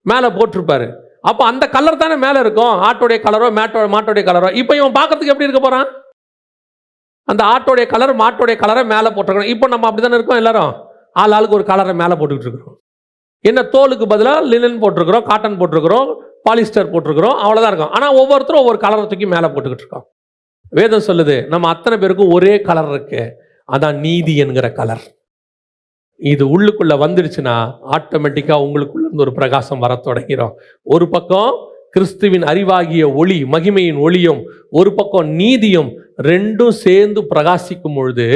மேலே போட்டிருப்பாரு. அப்போ அந்த கலர் தானே மேலே இருக்கும். ஆட்டோடைய கலரோ மாட்டோடைய கலரோ. இப்போ இவன் பார்க்கறதுக்கு எப்படி இருக்க போகிறான்? அந்த ஆட்டோடைய கலர் மாட்டோடைய கலரை மேலே போட்டிருக்கணும். இப்போ நம்ம அப்படி தானே இருக்கோம். எல்லாரும் ஆளுக்கு ஒரு கலரை மேலே போட்டுக்கிட்டு இருக்கிறோம். என்ன தோலுக்கு பதிலாக லினன் போட்டிருக்கிறோம், காட்டன் போட்டிருக்கிறோம், பாலிஸ்டர் போட்டிருக்கிறோம், அவ்வளோதான் இருக்கும். ஆனால் ஒவ்வொருத்தரும் ஒவ்வொரு கலரை தூக்கி மேலே போட்டுக்கிட்டு இருக்கோம். வேதம் சொல்லுது நம்ம அத்தனை பேருக்கும் ஒரே கலர் இருக்கு, அதான் நீதி என்கிற கலர். இது உள்ளுக்குள்ள வந்துடுச்சுன்னா ஆட்டோமேட்டிக்காக உங்களுக்குள்ள இருந்து ஒரு பிரகாசம் வர தொடங்கிறோம். ஒரு பக்கம் கிறிஸ்துவின் அறிவாகிய ஒளி, மகிமையின் ஒளியும், ஒரு பக்கம் நீதியும், ரெண்டும் சேர்ந்து பிரகாசிக்கும் பொழுது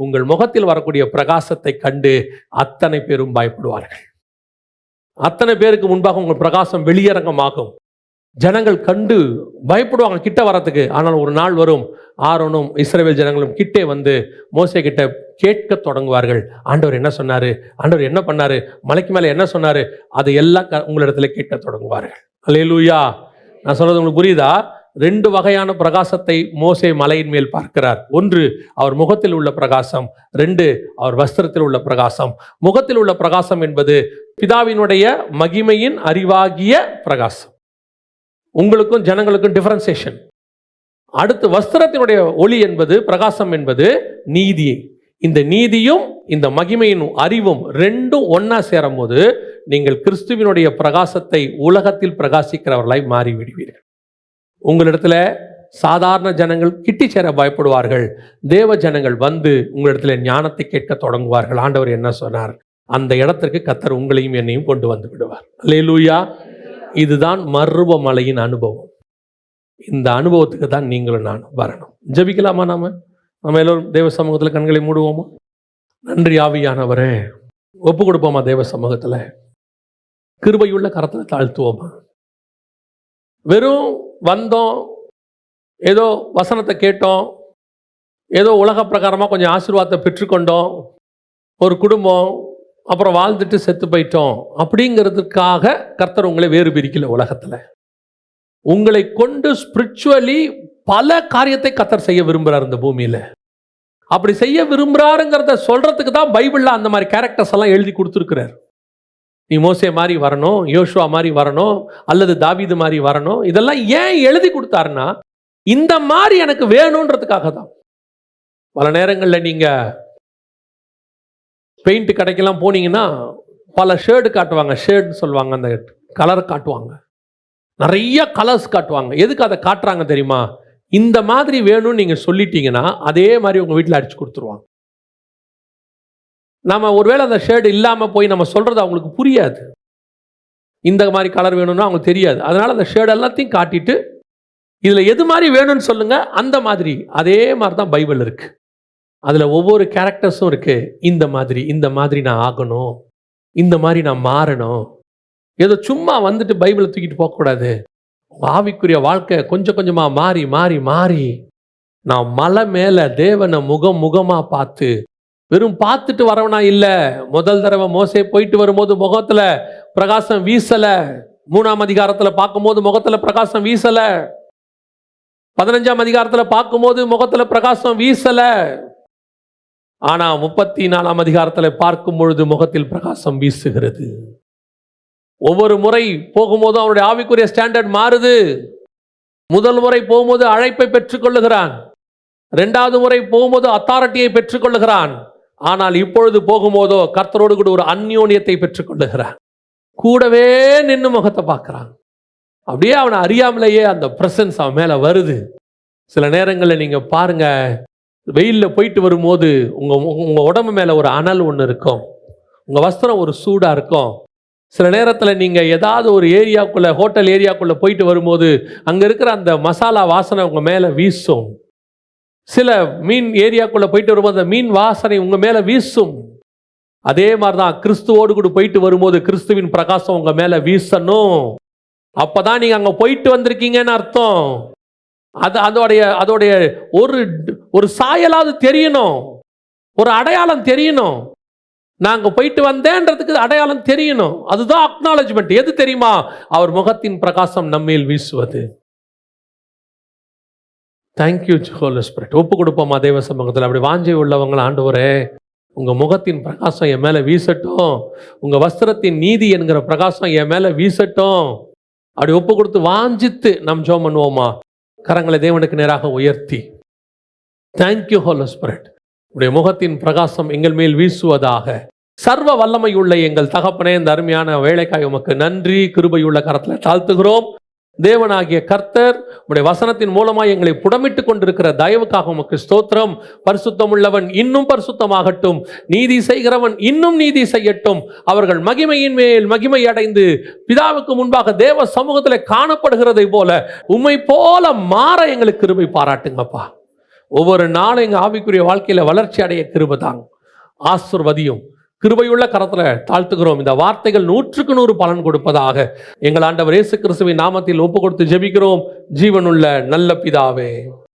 உங்கள் முகத்தில் வரக்கூடிய பிரகாசத்தை கண்டு அத்தனை பேரும் பயப்படுவார்கள். அத்தனை பேருக்கு முன்பாக உங்கள் பிரகாசம் வெளியரங்கமாகும். ஜனங்கள் கண்டு பயப்படுவாங்க கிட்ட வரத்துக்கு. ஆனால் ஒரு நாள் வரும், ஆரோனும் இஸ்ரவேல் ஜனங்களும் கிட்டே வந்து மோசே கிட்ட கேட்க தொடங்குவார்கள். ஆண்டவர் என்ன சொன்னாரு, ஆண்டவர் என்ன பண்ணாரு, மலைக்கு மேலே என்ன சொன்னாரு, அதை எல்லாம் உங்களிடத்துல கேட்க தொடங்குவார்கள். அல்லேலூயா. நான் சொல்றது உங்களுக்கு புரியுதா? 2 வகையான பிரகாசத்தை மோசே மலையின் மேல் பார்க்கிறார். ஒன்று அவர் முகத்தில் உள்ள பிரகாசம், 2 அவர் வஸ்திரத்தில் உள்ள பிரகாசம். முகத்தில் உள்ள பிரகாசம் என்பது பிதாவினுடைய மகிமையின் அறிவாகிய பிரகாசம். உங்களுக்கும் ஜனங்களுக்கும் டிஃபரன்சியேஷன். அடுத்து வஸ்திரத்தினுடைய ஒளி என்பது, பிரகாசம் என்பது நீதி. இந்த நீதியும் இந்த மகிமையின் அறிவும் ரெண்டும் ஒன்னா சேரும் போது நீங்கள் கிறிஸ்துவினுடைய பிரகாசத்தை உலகத்தில் பிரகாசிக்கிறவர்களாய் மாறிவிடுவீர்கள். உங்களிடத்துல சாதாரண ஜனங்கள் கிட்டி சேர பயப்படுவார்கள். தேவ ஜனங்கள் வந்து உங்களிடத்துல ஞானத்தை கேட்க தொடங்குவார்கள். ஆண்டவர் என்ன சொன்னார், அந்த இடத்திற்கு கர்த்தர் உங்களையும் என்னையும் கொண்டு வந்து விடுவார். அல்லேலூயா. இதுதான் மர்ருவ மலையின் அனுபவம். இந்த அனுபவத்துக்கு தான் நீங்களும் நான் வரணும். ஜெபிக்கலாமா? நம்ம எல்லோரும் தேவ சமூகத்தில் கண்களை மூடுவோமா? நன்றி ஆவியானவரே, ஒப்பு கொடுப்போமா தேவ சமூகத்தில்? கிருபையுள்ள கரத்தில் தாழ்த்துவோமா? வெறும் வந்தோம், ஏதோ வசனத்தை கேட்டோம், ஏதோ உலக பிரகாரமாக கொஞ்சம் ஆசீர்வாதத்தை பெற்றுக்கொண்டோம், ஒரு குடும்பம், அப்புறம் வாழ்ந்துட்டு செத்து போயிட்டோம் அப்படிங்கிறதுக்காக கர்த்தர் உங்களை வேறு பிரிக்கல. உலகத்தில் உங்களை கொண்டு ஸ்பிரிச்சுவலி பல காரியத்தை கர்த்தர் செய்ய விரும்புகிறார் இந்த பூமியில். அப்படி செய்ய விரும்புகிறாருங்கிறத சொல்றதுக்கு தான் பைபிளில் அந்த மாதிரி கேரக்டர்ஸ் எல்லாம் எழுதி கொடுத்துருக்கிறார். நீ மோசே மாதிரி வரணும், யோசுவா மாதிரி வரணும், அல்லது தாவீது மாதிரி வரணும். இதெல்லாம் ஏன் எழுதி கொடுத்தாருன்னா இந்த மாதிரி எனக்கு வேணுன்றதுக்காக தான். பல நேரங்களில் நீங்கள் பெயிண்ட் கடைக்கெல்லாம் போனீங்கன்னா பல ஷேடு காட்டுவாங்க, ஷேடுன்னு சொல்லுவாங்க, அந்த கலர் காட்டுவாங்க, நிறைய கலர்ஸ் காட்டுவாங்க. எதுக்கு அதை காட்டுறாங்க தெரியுமா? இந்த மாதிரி வேணும்னு நீங்கள் சொல்லிட்டீங்கன்னா அதே மாதிரி உங்கள் வீட்டில் அடிச்சு கொடுத்துருவாங்க. நம்ம ஒருவேளை அந்த ஷேடு இல்லாமல் போய் நம்ம சொல்கிறது அவங்களுக்கு புரியாது. இந்த மாதிரி கலர் வேணும்னா அவங்களுக்கு தெரியாது. அதனால் அந்த ஷேடு எல்லாத்தையும் காட்டிட்டு இதில் எது மாதிரி வேணும்னு சொல்லுங்கள், அந்த மாதிரி. அதே மாதிரி தான் பைபிள் இருக்குது. அதில் ஒவ்வொரு கேரக்டர்ஸும் இருக்குது. இந்த மாதிரி நான் ஆகணும், இந்த மாதிரி நான் மாறணும். ஏதோ சும்மா வந்துட்டு பைபிளை தூக்கிட்டு போகக்கூடாது. ஆவிக்குரிய வாழ்க்கை கொஞ்சம் கொஞ்சமாக மாறி மாறி மாறி நான் மலை மேலே தேவனை முகமாக பார்த்து, வெறும் பார்த்துட்டு வரவனா இல்லை. முதல் தடவை மோசே போயிட்டு வரும்போது முகத்தில் பிரகாசம் வீசலை. 3ஆம் அதிகாரத்தில் பார்க்கும்போது முகத்தில் பிரகாசம் வீசலை. 15ஆம் அதிகாரத்தில் பார்க்கும்போது முகத்தில் பிரகாசம் வீசலை. ஆனால் 34ஆம் அதிகாரத்தில் பார்க்கும் பொழுது முகத்தில் பிரகாசம் வீசுகிறது. ஒவ்வொரு முறை போகும்போது அவனுடைய ஆவிக்குரிய ஸ்டாண்டர்ட் மாறுது. முதல் முறை போகும்போது அழைப்பை பெற்றுக்கொள்ளுகிறான், 2வது முறை போகும்போது அத்தாரிட்டியை பெற்றுக்கொள்ளுகிறான். ஆனால் இப்பொழுது போகும்போதோ கர்த்தரோடு கூட ஒரு அந்யோன்யத்தை பெற்றுக்கொள்ளுகிறான். கூடவே நின்று முகத்தை பார்க்கிறான். அப்படியே அவனை அறியாமலேயே அந்த பிரசன்ஸ் அவன் மேல வருது. சில நேரங்களில் நீங்க பாருங்க, வெயிலில் போயிட்டு வரும்போது உங்க உடம்பு மேல ஒரு அனல் ஒன்று இருக்கும், உங்க வஸ்திரம் ஒரு சூடா இருக்கும். சில நேரத்தில் நீங்கள் ஏதாவது ஒரு ஏரியாக்குள்ளே, ஹோட்டல் ஏரியாக்குள்ளே போயிட்டு வரும்போது அங்கே இருக்கிற அந்த மசாலா வாசனை உங்கள் மேலே வீசும். சில மீன் ஏரியாக்குள்ளே போயிட்டு வரும்போது அந்த மீன் வாசனை உங்கள் மேலே வீசும். அதே மாதிரி தான் கிறிஸ்துவோடு கூட போயிட்டு வரும்போது கிறிஸ்துவின் பிரகாசம் உங்கள் மேலே வீசணும். அப்போ தான் நீங்கள் அங்கே போயிட்டு வந்திருக்கீங்கன்னு அர்த்தம். அதோடைய ஒரு சாயலாவது தெரியணும், ஒரு அடையாளம் தெரியணும். நாங்கள் போயிட்டு வந்தேன்றதுக்கு அடையாளம் தெரியணும். அதுதான் அக்னாலஜ்மெண்ட். எது தெரியுமா? அவர் முகத்தின் பிரகாசம் நம்மேல் வீசுவது. Thank you Holi spirit. ஒப்பு கொடுப்போமா தேவ சமூகத்தில்? அப்படி வாஞ்சை உள்ளவங்களை, ஆண்டவரே உங்கள் முகத்தின் பிரகாசம் என் மேலே வீசட்டும், உங்கள் வஸ்திரத்தின் நீதி என்கிற பிரகாசம் என் மேலே வீசட்டும். அப்படி ஒப்பு கொடுத்து வாஞ்சித்து நம் ஜெபம் பண்ணுவோமா? கரங்களை தேவனுக்கு நேராக உயர்த்தி, தேங்க்யூ ஹோலி ஸ்பிரிட், உடைய முகத்தின் பிரகாசம் எங்கள் மேல் வீசுவதாக. சர்வ வல்லமையுள்ள எங்கள் தகப்பனே, இந்த அருமையான வேலைக்காய் உமக்கு நன்றி. கிருபையுள்ள கரத்தில் தாழ்த்துகிறோம். தேவனாகிய கர்த்தர் உம்முடைய வசனத்தின் மூலமாய் எங்களை புடமிட்டு கொண்டிருக்கிற தயவுக்காக உமக்கு ஸ்தோத்திரம். பரிசுத்தமுள்ளவன் இன்னும் பரிசுத்தமாகட்டும், நீதி செய்கிறவன் இன்னும் நீதி செய்யட்டும். அவர்கள் மகிமையின் மேல் மகிமை அடைந்து பிதாவுக்கு முன்பாக தேவ சமூகத்தில் காணப்படுகிறதை போல உம்மை போல மாற எங்களுக்கு கிருபை பாராட்டுங்கப்பா. ஒவ்வொரு நாளும் எங்க ஆவிக்குரிய வாழ்க்கையில வளர்ச்சி அடைய கிருபை தாங்க. ஆசீர்வதியும். கிருபையுள்ள கரத்தில் தாழ்த்துகிறோம். இந்த வார்த்தைகள் 100க்கு 100 பலன் கொடுப்பதாக எங்கள் ஆண்டவர் இயேசு கிறிஸ்துவின் நாமத்தில் ஒப்பு கொடுத்து ஜெபிக்கிறோம். ஜீவனுள்ள நல்ல பிதாவே.